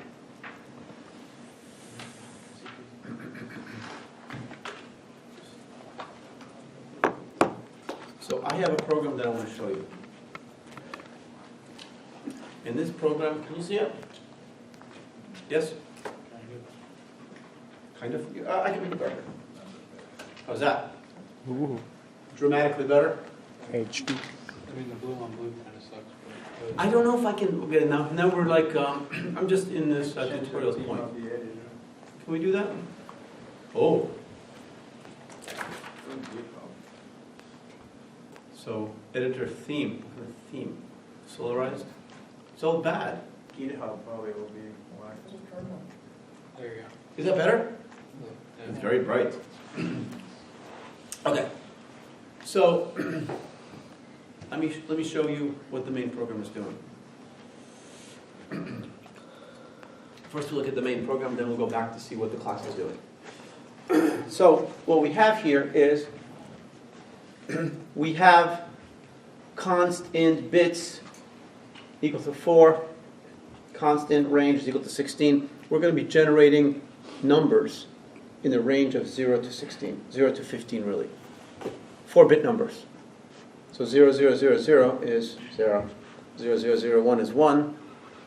So I have a program that I want to show you. In this program, can you see it? Yes? Kind of. I can make it better. How's that? Ooh, Dramatically better? HD. I mean, the blue on blue kind of sucks, but. I don't know if I can get it now. Now we're like, I'm just in this tutorial point. Can we do that? Oh. So, editor theme, solarized. It's all bad. GitHub probably will be whack. There you Is that better? go. It's very bright. Okay. So, Let me show you what the main program is doing. First we'll look at the main program, then we'll go back to see what the class is doing. So what we have here is we have const int bits equal to 4, const int range is equal to 16. We're going to be generating numbers in the range of 0 to 16, 0 to 15 really. 4-bit numbers. So 0, 0, 0, 0 is 0, 0, 0, 0, 1 is 1,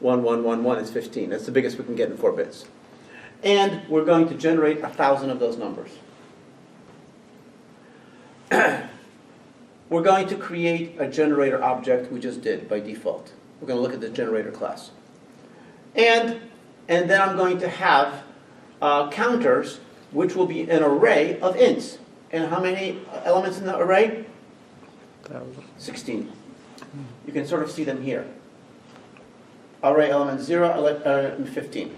1, 1, 1, 1 is 15. That's the biggest we can get in 4 bits. And we're going to generate 1,000 of those numbers. We're going to create a generator object, we just did by default. We're going to look at the generator class. And then I'm going to have counters, which will be an array of ints. And how many elements in the array? 16. You can sort of see them here. Array element 0, 15.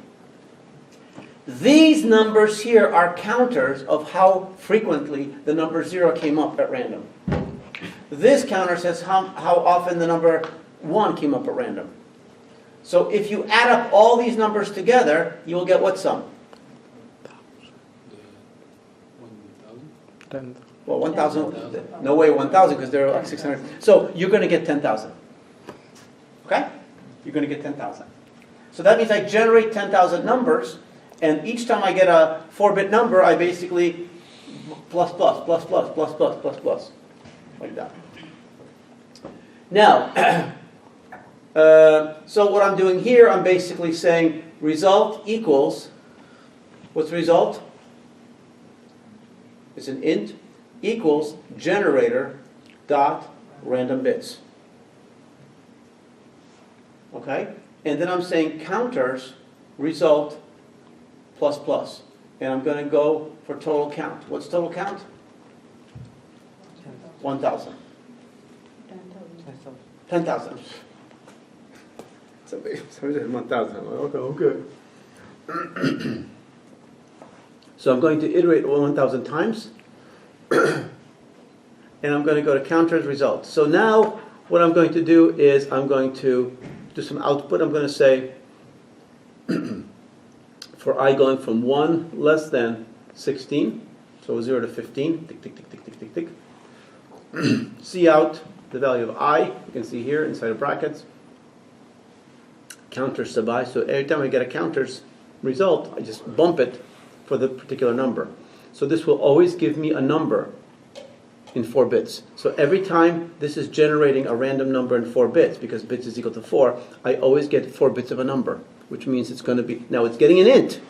These numbers here are counters of how frequently the number 0 came up at random. This counter says how often the number 1 came up at random. So if you add up all these numbers together, you will get what sum? 10. Well, 1,000, no way 1,000 because there are like 600. So you're going to get 10,000. Okay? You're going to get 10,000. So that means I generate 10,000 numbers, and each time I get a 4-bit number, I basically plus, plus, plus, plus, plus, plus, plus, plus. Like that. Now, so what I'm doing here, I'm basically saying result equals, what's the result? It's an int equals generator dot random bits. Okay? And then I'm saying counters result plus plus. And I'm going to go for total count. What's total count? 1,000. 10,000. Somebody said 1,000. Okay. So I'm going to iterate 1,000 times. And I'm going to go to counters result. So now what I'm going to do is I'm going to do some output. I'm going to say for I going from 1 less than 16, so 0 to 15, tick, tick, tick, tick, tick, tick, tick. See out the value of I, you can see here inside of brackets, counter sub I. So every time I get a counters result, I just bump it for the particular number. So this will always give me a number in 4 bits. So every time this is generating a random number in 4 bits, because bits is equal to 4, I always get 4 bits of a number, which means it's going to be, now it's getting an int,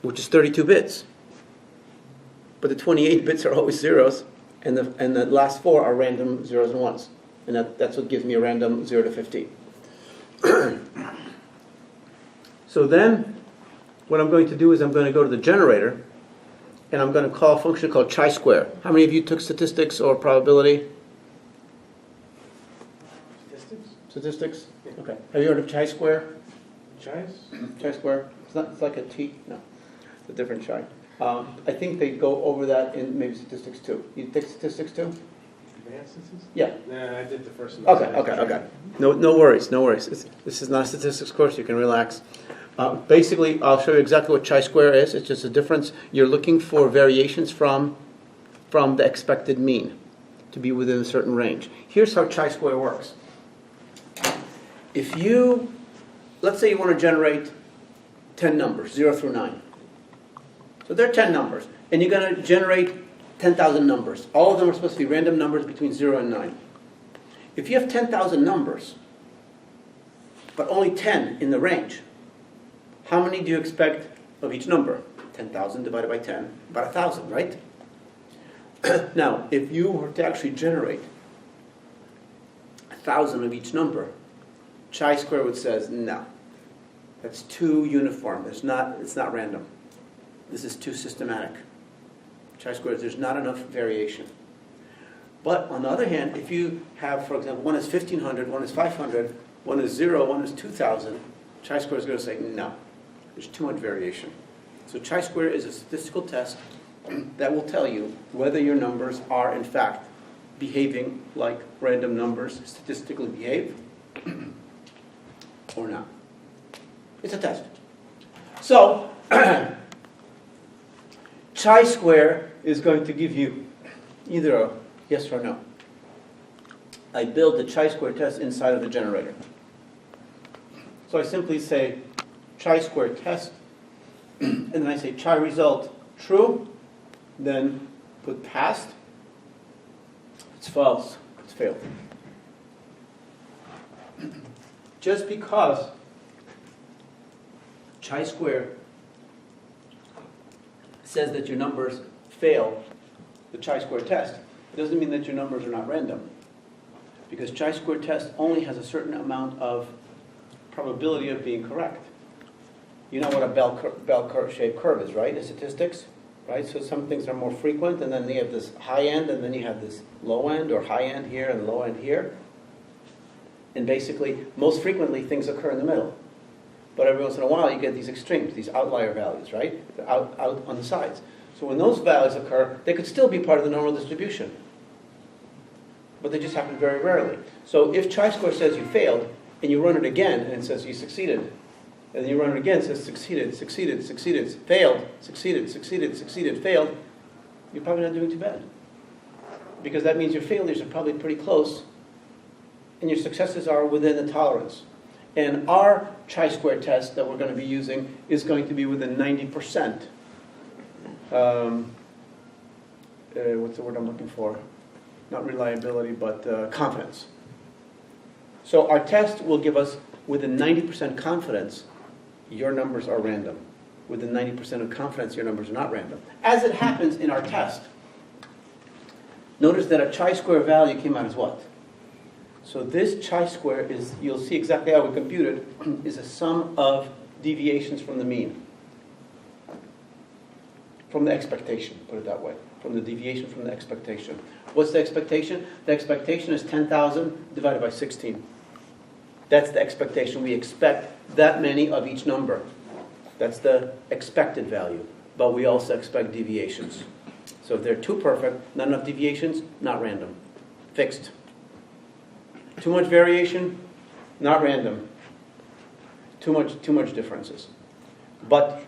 which is 32 bits. But the 28 bits are always zeros, and the last 4 are random zeros and ones. And that's what gives me a random 0 to 15. So then, what I'm going to do is I'm going to go to the generator, and I'm going to call a function called chi-square. How many of you took statistics or probability? Statistics? Okay. Have you heard of chi-square? Chi-square? It's like a T? No. It's a different chi. I think they go over that in maybe statistics too. You take statistics too? Advanced statistics? Yeah. Nah, I did the first one. Okay. No worries. This is not a statistics course. You can relax. Basically, I'll show you exactly what chi-square is. It's just a difference. You're looking for variations from the expected mean to be within a certain range. Here's how chi-square works. If you, let's say you want to generate 10 numbers, 0 through 9. So there are 10 numbers, and you're going to generate 10,000 numbers. All of them are supposed to be random numbers between 0 and 9. If you have 10,000 numbers, but only 10 in the range, how many do you expect of each number? 10,000 divided by 10, about 1,000, right? Now, if you were to actually generate 1,000 of each number, chi-square would says, no, that's too uniform. It's not random. This is too systematic. Chi-square, there's not enough variation. But on the other hand, if you have, for example, one is 1,500, one is 500, one is 0, one is 2,000, chi-square is going to say, no, there's too much variation. So chi-square is a statistical test that will tell you whether your numbers are, in fact, behaving like random numbers statistically behave or not. It's a test. So, chi-square is going to give you either a yes or no. I build the chi-square test inside of the generator. So I simply say chi-square test, and then I say chi-result true, then put passed. It's false. It's failed. Just because chi-square says that your numbers fail the chi-square test, it doesn't mean that your numbers are not random. Because chi-square test only has a certain amount of probability of being correct. You know what a bell-shaped curve is, right, in statistics? Right? So some things are more frequent, and then you have this high end, and then you have this low end, or high end here and low end here. And basically, most frequently, things occur in the middle. But every once in a while, you get these extremes, these outlier values, right? They're out on the sides. So when those values occur, they could still be part of the normal distribution. But they just happen very rarely. So if chi-square says you failed, and you run it again, and it says you succeeded, and then you run it again, it says succeeded, succeeded, succeeded, failed, succeeded, succeeded, succeeded, failed, you're probably not doing too bad. Because that means your failures are probably pretty close, and your successes are within the tolerance. And our chi-square test that we're going to be using is going to be within 90%. What's the word I'm looking for? Not reliability, but confidence. So our test will give us, within 90% confidence, your numbers are random. Within 90% of confidence, your numbers are not random. As it happens in our test, notice that a chi-square value came out as what? So this chi-square is, you'll see exactly how we compute it, is a sum of deviations from the mean. From the expectation, put it that way. From the deviation from the expectation. What's the expectation? The expectation is 10,000 divided by 16. That's the expectation. We expect that many of each number. That's the expected value. But we also expect deviations. So if they're too perfect, not enough deviations, not random. Fixed. Too much variation, not random. Too much differences. But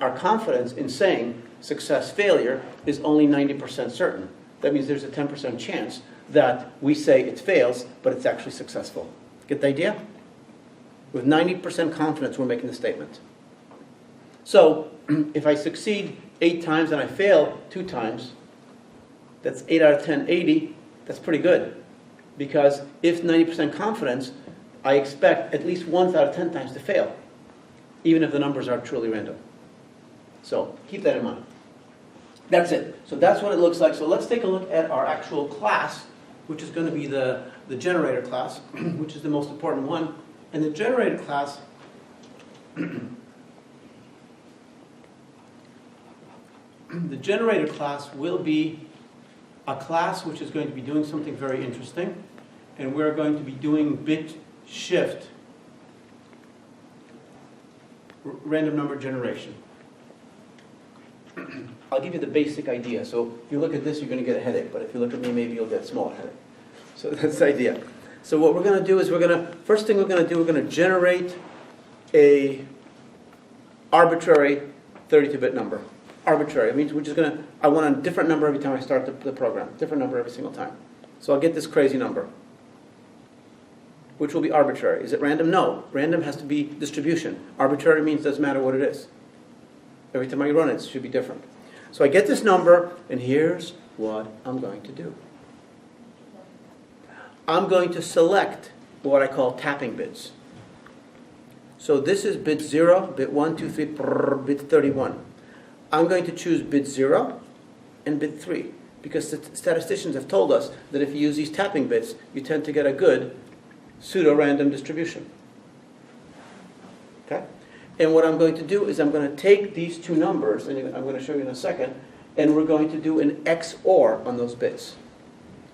our confidence in saying success, failure is only 90% certain. That means there's a 10% chance that we say it fails, but it's actually successful. Get the idea? With 90% confidence, we're making the statement. So, if I succeed 8 times and I fail 2 times, that's 8 out of 10, 80, that's pretty good. Because if 90% confidence, I expect at least 1 out of 10 times to fail, even if the numbers are truly random. So, keep that in mind. That's it. So that's what it looks like. So let's take a look at our actual class, which is going to be the generator class, which is the most important one. And the generator class the generator class will be a class which is going to be doing something very interesting. And we're going to be doing bit shift random number generation. I'll give you the basic idea. So if you look at this, you're going to get a headache. But if you look at me, maybe you'll get a small headache. So that's the idea. So what we're going to do is first thing we're going to do, we're going to generate a arbitrary 32-bit number. Arbitrary. It means we're just going to, I want a different number every time I start the program. Different number every single time. So I'll get this crazy number, which will be arbitrary. Is it random? No. Random has to be distribution. Arbitrary means doesn't matter what it is. Every time I run it, it should be different. So I get this number, and here's what I'm going to do. I'm going to select what I call tapping bits. So this is bit 0, bit 1, 2, 3, bit 31. I'm going to choose bit 0 and bit 3, because statisticians have told us that if you use these tapping bits, you tend to get a good pseudo-random distribution. Okay? And what I'm going to do is I'm going to take these two numbers, and I'm going to show you in a second, and we're going to do an XOR on those bits.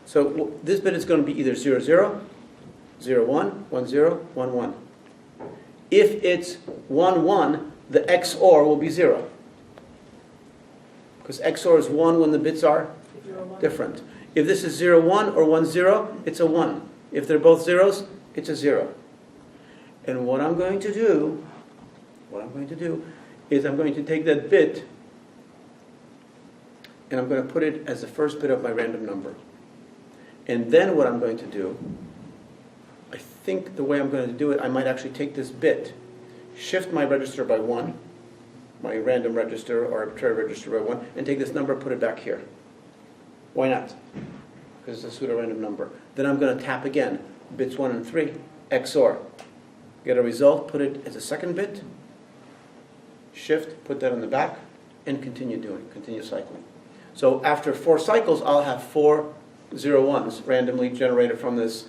So this bit is going to be either 0, 0, 0, 1, 1, 0, 1, 1. If it's 1, 1, the XOR will be 0. Because XOR is 1 when the bits are different. If this is 0, 1 or 1, 0, it's a 1. If they're both zeros, it's a 0. And what I'm going to do is I'm going to take that bit and I'm going to put it as the first bit of my random number. And then what I'm going to do, I think the way I'm going to do it, I might actually take this bit, shift my register by 1, my random register or arbitrary register by 1, and take this number, put it back here. Why not? Because it's a pseudo-random number. Then I'm going to tap again, bits 1 and 3, XOR. Get a result, put it as a second bit, shift, put that on the back, and continue cycling. So after 4 cycles, I'll have 4 0 1s randomly generated from this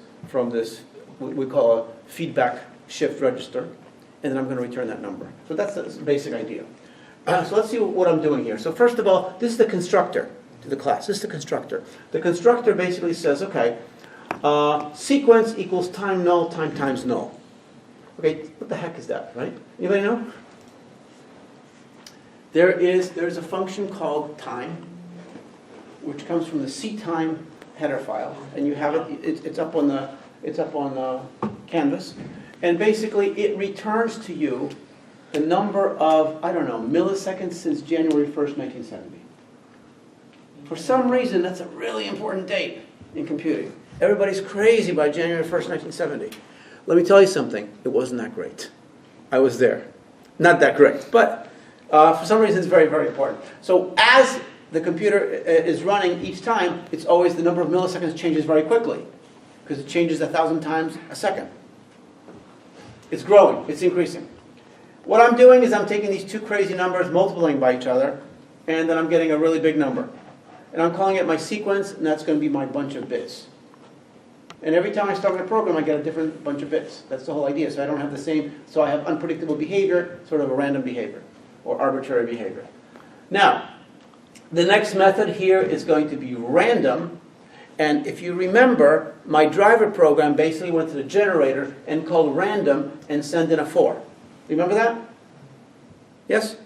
we call a feedback shift register, and then I'm going to return that number. So that's the basic idea. So let's see what I'm doing here. So first of all, this is the constructor to the class. This is the constructor. The constructor basically says, okay, sequence equals time null, time times null. Okay, what the heck is that, right? Anybody know? There's a function called time, which comes from the ctime header file, and you have it's up on the canvas, and basically it returns to you the number of, I don't know, milliseconds since January 1st, 1970. For some reason, that's a really important date in computing. Everybody's crazy by January 1st, 1970. Let me tell you something. It wasn't that great. I was there. Not that great, but for some reason it's very, very important. So as the computer is running each time, it's always the number of milliseconds changes very quickly because it changes 1,000 times a second. It's growing. It's increasing. What I'm doing is I'm taking these two crazy numbers, multiplying by each other, and then I'm getting a really big number. And I'm calling it my sequence, and that's going to be my bunch of bits. And every time I start my program, I get a different bunch of bits. That's the whole idea. So I don't have the same, so I have unpredictable behavior, sort of a random behavior, or arbitrary behavior. Now, the next method here is going to be random. And if you remember, my driver program basically went to the generator and called random and sent in a 4. Remember that? Yes?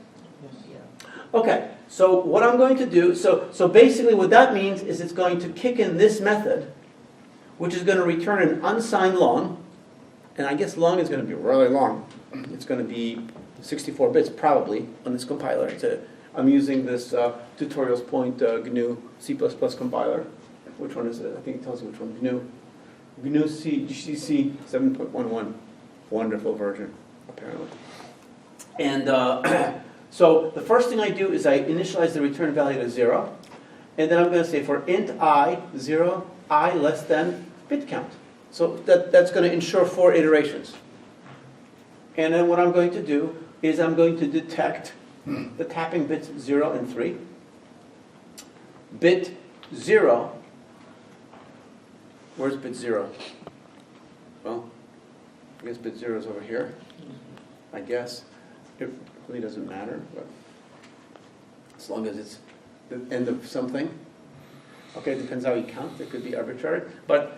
Okay, so what I'm going to do, so basically what that means is it's going to kick in this method, which is going to return an unsigned long, and I guess long is going to be really long. It's going to be 64 bits probably on this compiler. I'm using this tutorials point GNU C++ compiler. Which one is it? I think it tells you which one. GNU CC 7.11. Wonderful version, apparently. And so the first thing I do is I initialize the return value to 0. And then I'm going to say for int I, 0, I less than bit count. So that's going to ensure 4 iterations. And then what I'm going to do is I'm going to detect the tapping bits 0 and 3. Bit 0, where's bit 0? Well, I guess bit 0 is over here. I guess. It really doesn't matter, but as long as it's the end of something. Okay, it depends how you count. It could be arbitrary. But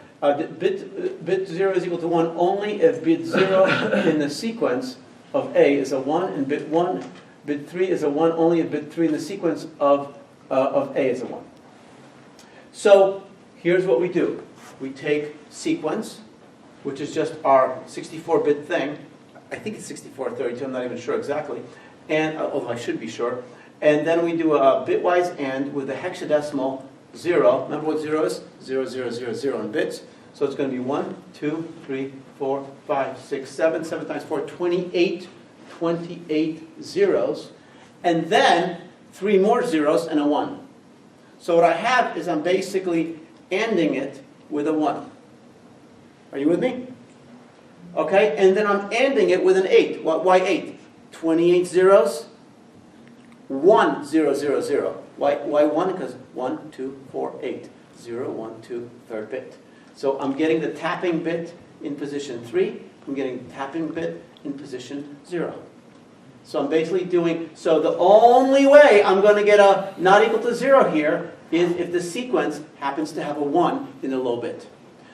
bit 0 is equal to 1 only if bit 0 in the sequence of A is a 1, and bit 3 is a 1 only if bit 3 in the sequence of A is a 1. So here's what we do. We take sequence, which is just our 64-bit thing. I think it's 64 or 32, I'm not even sure exactly. And although I should be sure. And then we do a bitwise AND with a hexadecimal 0. Remember what 0 is? 0, 0, 0, 0 in bits. So it's going to be 1, 2, 3, 4, 5, 6, 7. 7 times 4, 28 zeros. And then 3 more zeros and a 1. So what I have is I'm basically ANDing it with a 1. Are you with me? Okay, and then I'm ANDing it with an 8. Why 8? 28 zeros, 1, 0, 0, 0. Why 1? Because 1, 2, 4, 8. 0, 1, 2, third bit. So I'm getting the tapping bit in position 3. I'm getting the tapping bit in position 0. So I'm basically doing, so the only way I'm going to get a not equal to 0 here is if the sequence happens to have a 1 in the low bit.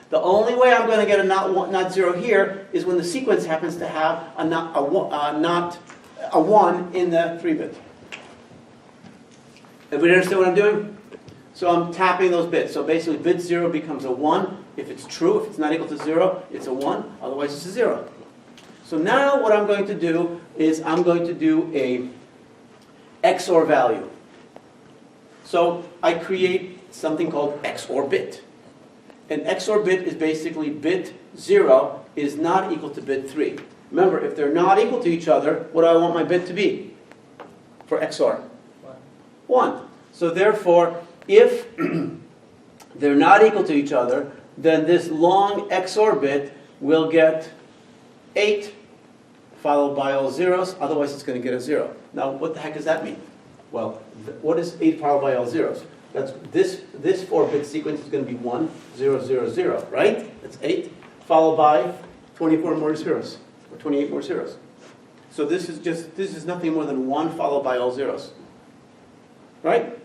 The only way I'm going to get a not 0 here is when the sequence happens to have a 1 in the 3 bit. Everybody understand what I'm doing? So I'm tapping those bits. So basically bit 0 becomes a 1. If it's true, if it's not equal to 0, it's a 1. Otherwise it's a 0. So now what I'm going to do is I'm going to do a XOR value. So I create something called XOR bit. An XOR bit is basically bit 0 is not equal to bit 3. Remember, if they're not equal to each other, what do I want my bit to be for XOR? 1. So therefore, if they're not equal to each other, then this long XOR bit will get 8 followed by all zeros, otherwise it's going to get a 0. Now, what the heck does that mean? Well, what is 8 followed by all zeros? That's this 4-bit sequence is going to be 1, 0, 0, 0, right? That's 8, followed by 24 more zeros, or 28 more zeros. So this is nothing more than 1 followed by all zeros, right?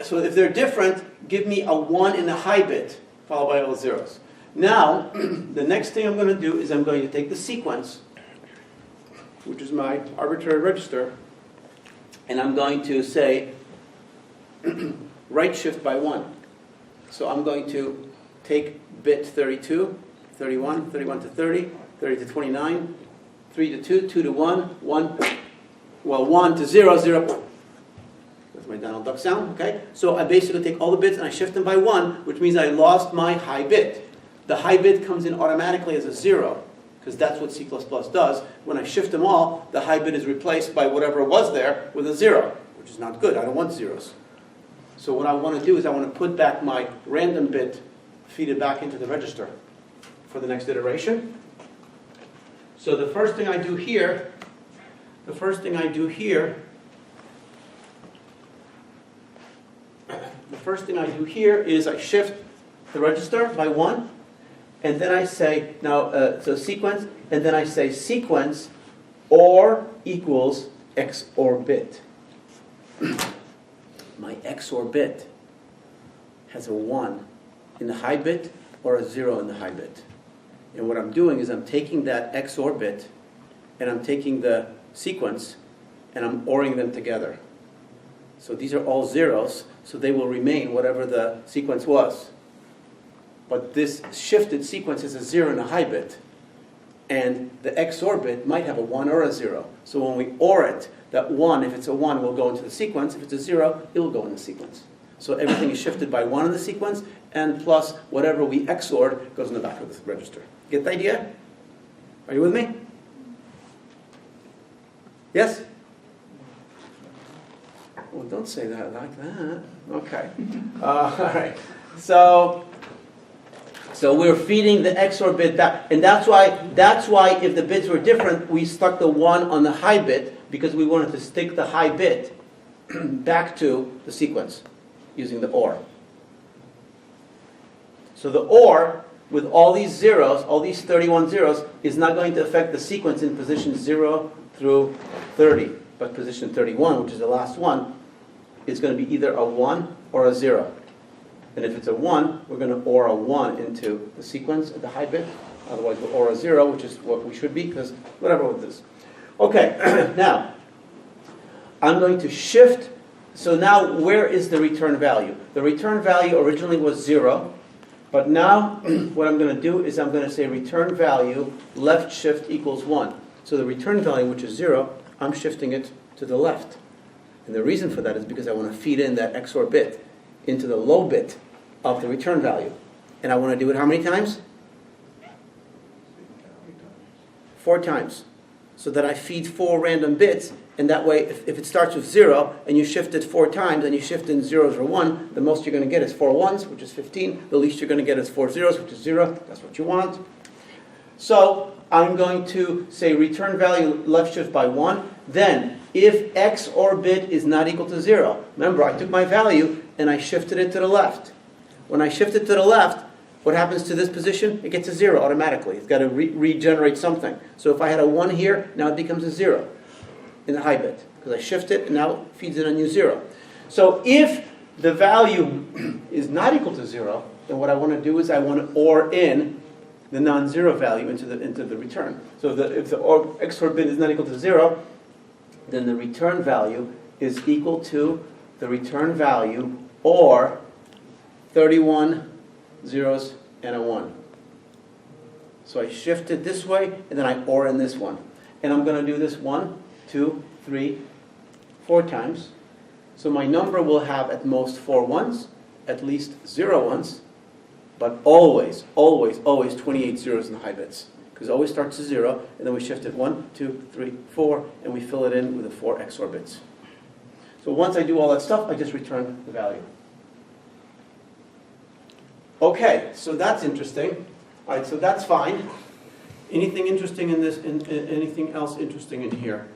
So if they're different, give me a 1 in the high bit, followed by all zeros. Now, the next thing I'm going to do is I'm going to take the sequence, which is my arbitrary register, and I'm going to say, right shift by 1. So I'm going to take bit 32, 31, 31 to 30, 30 to 29, 3 to 2, 2 to 1, 1, well, 1 to 0, 0. That's my Donald Duck sound, okay? So I basically take all the bits and I shift them by 1, which means I lost my high bit. The high bit comes in automatically as a 0, because that's what C++ does. When I shift them all, the high bit is replaced by whatever was there with a 0, which is not good. I don't want zeros. So what I want to do is I want to put back my random bit, feed it back into the register for the next iteration. So the first thing I do here is I shift the register by 1, and then I say, so sequence, and then I say sequence or equals XOR bit. My XOR bit has a 1 in the high bit or a 0 in the high bit. And what I'm doing is I'm taking that XOR bit and I'm taking the sequence and I'm ORing them together. So these are all zeros, so they will remain whatever the sequence was. But this shifted sequence is a 0 and a high bit. And the XOR bit might have a 1 or a 0. So when we OR it, that 1, if it's a 1, will go into the sequence. If it's a 0, it will go in the sequence. So everything is shifted by 1 in the sequence, and plus whatever we XORed goes in the back of the register. Get the idea? Are you with me? Yes? Well, don't say that like that. Okay. All right. So we're feeding the XOR bit back, and that's why if the bits were different, we stuck the 1 on the high bit because we wanted to stick the high bit back to the sequence using the OR. So the OR with all these zeros, all these 31 zeros, is not going to affect the sequence in position 0 through 30, but position 31, which is the last one, is going to be either a 1 or a 0. And if it's a 1, we're going to OR a 1 into the sequence at the high bit. Otherwise, we'll OR a 0, which is what we should be, because whatever with this. Okay, now, I'm going to shift. So now, where is the return value? The return value originally was 0. But now, what I'm going to do is I'm going to say return value left shift equals 1. So the return value, which is 0, I'm shifting it to the left. And the reason for that is because I want to feed in that XOR bit into the low bit of the return value. And I want to do it how many times? 4 times. So that I feed 4 random bits, and that way, if it starts with 0, and you shift it 4 times, and you shift in zeros or 1, the most you're going to get is 4 ones, which is 15. The least you're going to get is 4 zeros, which is 0. That's what you want. So I'm going to say return value left shift by 1. Then, if XOR bit is not equal to 0, remember, I took my value, and I shifted it to the left. When I shift it to the left, what happens to this position? It gets a 0 automatically. It's got to regenerate something. So if I had a 1 here, now it becomes a 0 in the high bit. Because I shift it, and now it feeds in a new 0. So if the value is not equal to 0, then what I want to do is I want to OR in the non-zero value into the return. So if the XOR bit is not equal to 0, then the return value is equal to the return value, or 31 zeros and a 1. So I shift it this way, and then I OR in this one. And I'm going to do this 1, 2, 3, 4 times. So my number will have at most 4 ones, at least 0 ones, but always, always, always 28 zeros in the high bits. Because it always starts at 0, and then we shift it 1, 2, 3, 4, and we fill it in with the 4 XOR bits. So once I do all that stuff, I just return the value. Okay, so that's interesting. All right, so that's fine. Anything interesting in this? Anything else interesting in here?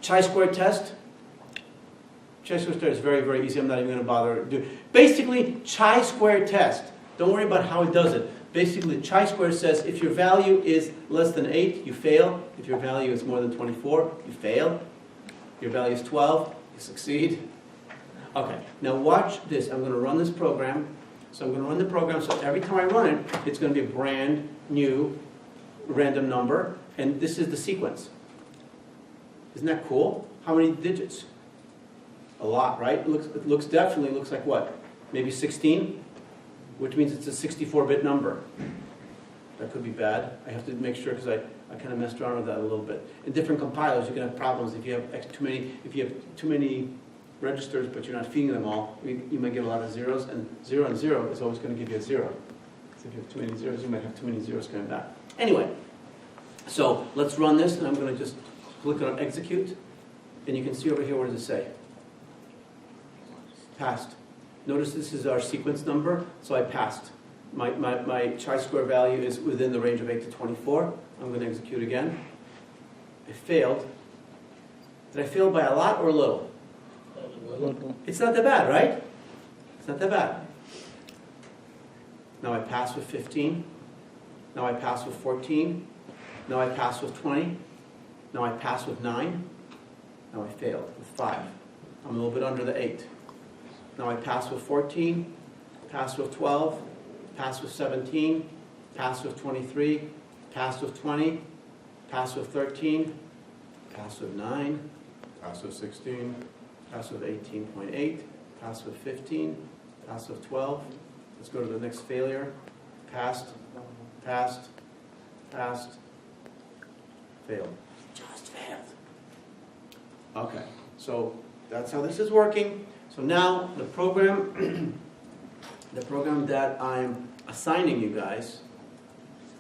Chi-square test. Chi-square test is very, very easy. I'm not even going to bother do. Basically, chi-square test. Don't worry about how it does it. Basically, chi-square says if your value is less than 8, you fail. If your value is more than 24, you fail. If your value is 12, you succeed. Okay, now watch this. I'm going to run this program. So I'm going to run the program, so every time I run it, it's going to be a brand new random number, and this is the sequence. Isn't that cool? How many digits? A lot, right? It definitely looks like what? Maybe 16? Which means it's a 64-bit number. That could be bad. I have to make sure, because I kind of messed around with that a little bit. In different compilers, you can have problems if you have too many registers, but you're not feeding them all. You might get a lot of zeros, and 0 is always going to give you a 0. So if you have too many zeros, you might have too many zeros coming back. Anyway, so let's run this, and I'm going to just click on execute, and you can see over here, what does it say? Passed. Notice this is our sequence number, so I passed. My chi-square value is within the range of 8 to 24. I'm going to execute again. I failed. Did I fail by a lot or a little? It's not that bad, right? It's not that bad. Now I pass with 15. Now I pass with 14. Now I pass with 20. Now I pass with 9. Now I failed with 5. I'm a little bit under the 8. Now I pass with 14. Pass with 12. Pass with 17. Pass with 23. Pass with 20. Pass with 13. Pass with 9. Pass with 16. Pass with 18.8, pass with 15, pass with 12. Let's go to the next failure. Passed, passed, passed, failed. Just failed. Okay, so that's how this is working. So now the program, the program that I'm assigning you guys,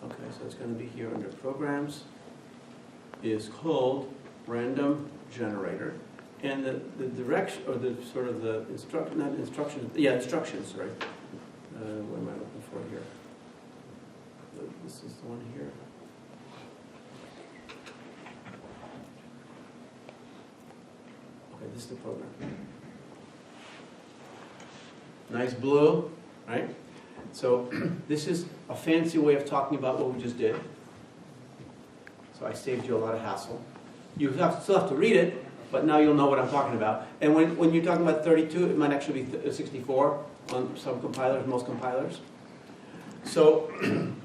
okay, so it's going to be here under programs, is called random generator. And the direction, or the sort of the instructions, sorry. What am I looking for here? This is the one here. Okay, this is the program. Nice blue, right? So this is a fancy way of talking about what we just did. So I saved you a lot of hassle. You still have to read it, but now you'll know what I'm talking about. And when you're talking about 32, it might actually be 64 on some compilers, most compilers. So in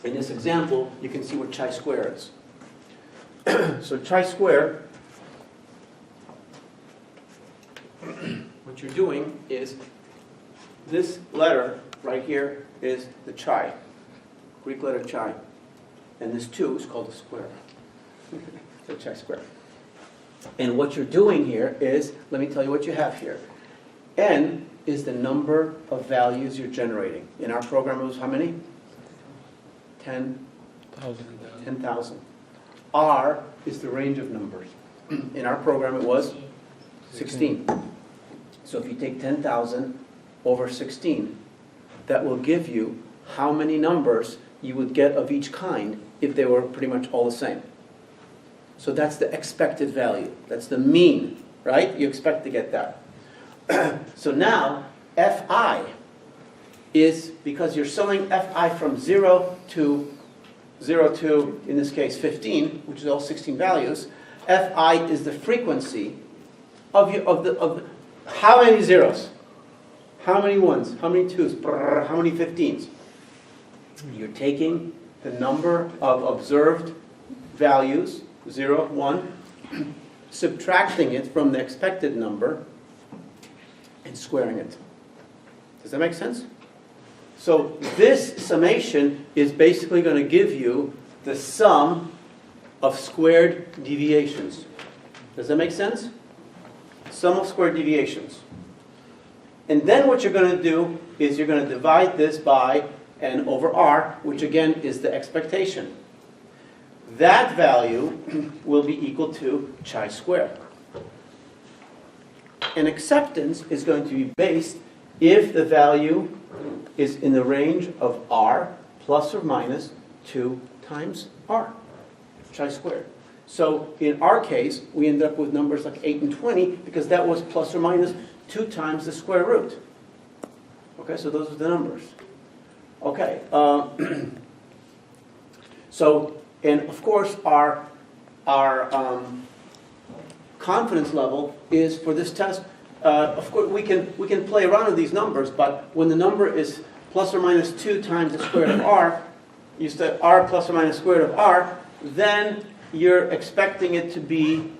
this example, you can see what chi-square is. So chi-square, what you're doing is this letter right here is the chi, Greek letter chi. And this 2 is called a square. So chi-square. And what you're doing here is, let me tell you what you have here. N is the number of values you're generating. In our program, it was how many? 10,000. R is the range of numbers. In our program, it was 16. So if you take 10,000 over 16, that will give you how many numbers you would get of each kind if they were pretty much all the same. So that's the expected value. That's the mean, right? You expect to get that. So now, Fi is, because you're selling Fi from 0 to, in this case, 15, which is all 16 values, Fi is the frequency of how many zeros? How many ones? How many twos? How many 15s? You're taking the number of observed values, 0, 1, subtracting it from the expected number and squaring it. Does that make sense? So this summation is basically going to give you the sum of squared deviations. Does that make sense? Sum of squared deviations. And then what you're going to do is you're going to divide this by n over r, which again is the expectation. That value will be equal to chi squared. And acceptance is going to be based if the value is in the range of r plus or minus 2 times r, chi squared. So in our case, we end up with numbers like 8 and 20 because that was plus or minus 2 times the square root. Okay, so those are the numbers. Okay, so, and of course our confidence level is for this test. Of course, we can play around with these numbers, but when the number is plus or minus 2 times the square root of r, you say r plus or minus square root of r, then you're expecting it to be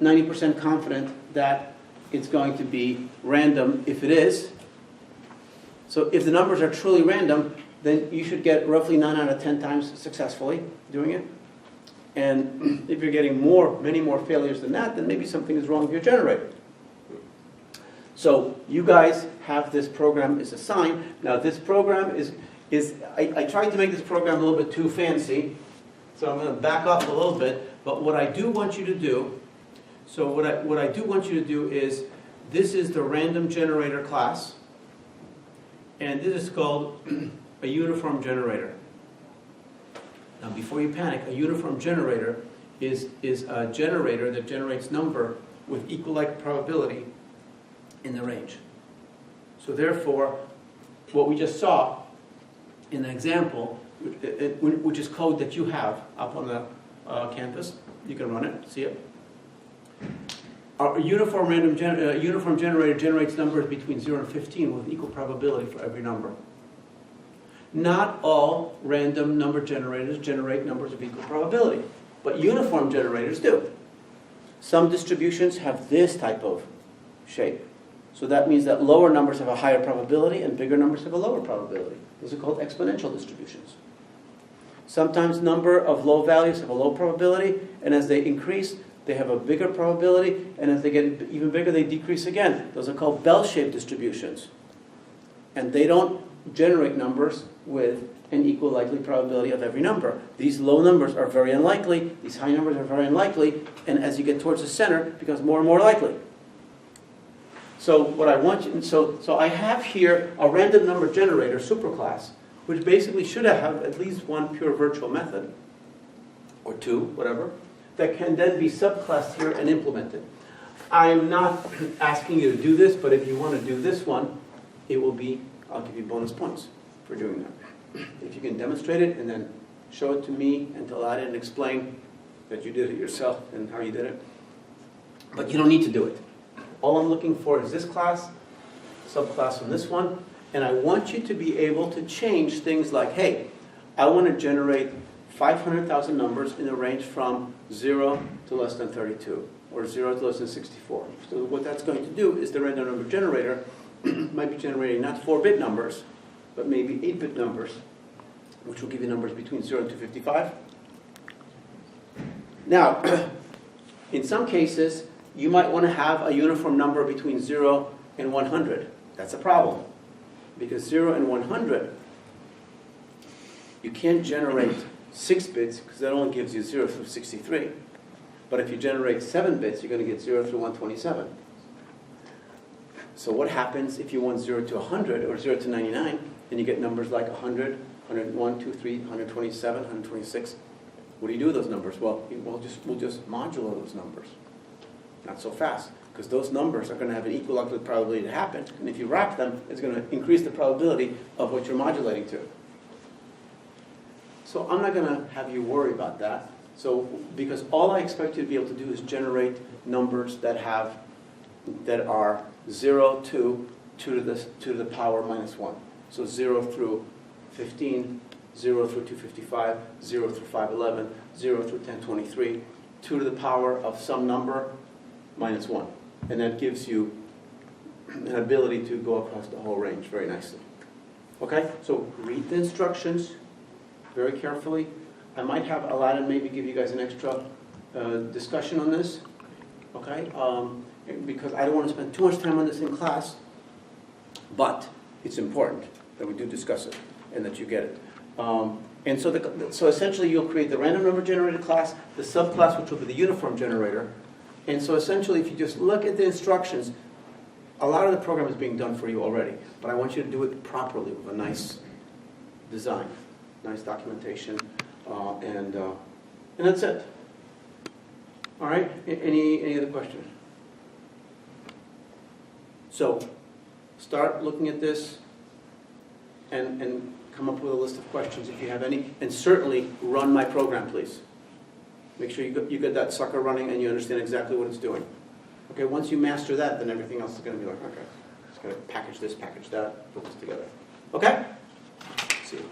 90% confident that it's going to be random if it is. So if the numbers are truly random, then you should get roughly 9 out of 10 times successfully doing it. And if you're getting many more failures than that, then maybe something is wrong with your generator. So you guys have this program as a sign. Now this program I tried to make this program a little bit too fancy, so I'm going to back off a little bit. But what I do want you to do, is, this is the random generator class, and this is called a uniform generator. Now before you panic, a uniform generator is a generator that generates number with equal like probability in the range. So therefore, what we just saw in the example, which is code that you have up on the campus, you can run it, see it. Our uniform generator generates numbers between 0 and 15 with equal probability for every number. Not all random number generators generate numbers of equal probability, but uniform generators do. Some distributions have this type of shape. So that means that lower numbers have a higher probability and bigger numbers have a lower probability. Those are called exponential distributions. Sometimes number of low values have a low probability, and as they increase, they have a bigger probability, and as they get even bigger, they decrease again. Those are called bell-shaped distributions. And they don't generate numbers with an equal likely probability of every number. These low numbers are very unlikely, these high numbers are very unlikely, and as you get towards the center, it becomes more and more likely. So what I want you, so I have here a random number generator superclass, which basically should have at least one pure virtual method, or two, whatever, that can then be subclassed here and implemented. I'm not asking you to do this, but if you want to do this one, it will be, I'll give you bonus points for doing that. If you can demonstrate it and then show it to me and to Aladdin and explain that you did it yourself and how you did it. But you don't need to do it. All I'm looking for is this class, subclass from this one, and I want you to be able to change things like, hey, I want to generate 500,000 numbers in the range from 0 to less than 32, or 0 to less than 64. So what that's going to do is the random number generator might be generating not 4-bit numbers, but maybe 8-bit numbers, which will give you numbers between 0 and 255. Now, in some cases, you might want to have a uniform number between 0 and 100. That's a problem, because 0 and 100, you can't generate 6 bits, because that only gives you 0 through 63. But if you generate 7 bits, you're going to get 0 through 127. So what happens if you want 0 to 100 or 0 to 99, and you get numbers like 100, 101, 2, 3, 127, 126? What do you do with those numbers? Well, we'll just modulo those numbers. Not so fast, because those numbers are going to have an equal likely probability to happen, and if you wrap them, it's going to increase the probability of what you're modulating to. So I'm not going to have you worry about that. So, because all I expect you to be able to do is generate numbers that are 0 to 2 to the power minus 1. So 0 through 15, 0 through 255, 0 through 511, 0 through 1023, 2 to the power of some number minus 1. And that gives you an ability to go across the whole range very nicely. Okay, so read the instructions very carefully. I might have Aladdin maybe give you guys an extra discussion on this, okay? Because I don't want to spend too much time on this in class, but it's important that we do discuss it and that you get it. And so essentially you'll create the random number generator class, the subclass which will be the uniform generator. And so essentially if you just look at the instructions, a lot of the program is being done for you already, but I want you to do it properly with a nice design, nice documentation, and that's it. All right, any other questions? So start looking at this and come up with a list of questions if you have any, and certainly run my program, please. Make sure you get that sucker running and you understand exactly what it's doing. Okay, once you master that, then everything else is going to be like, okay, just going to package this, package that, put this together. Okay? See you.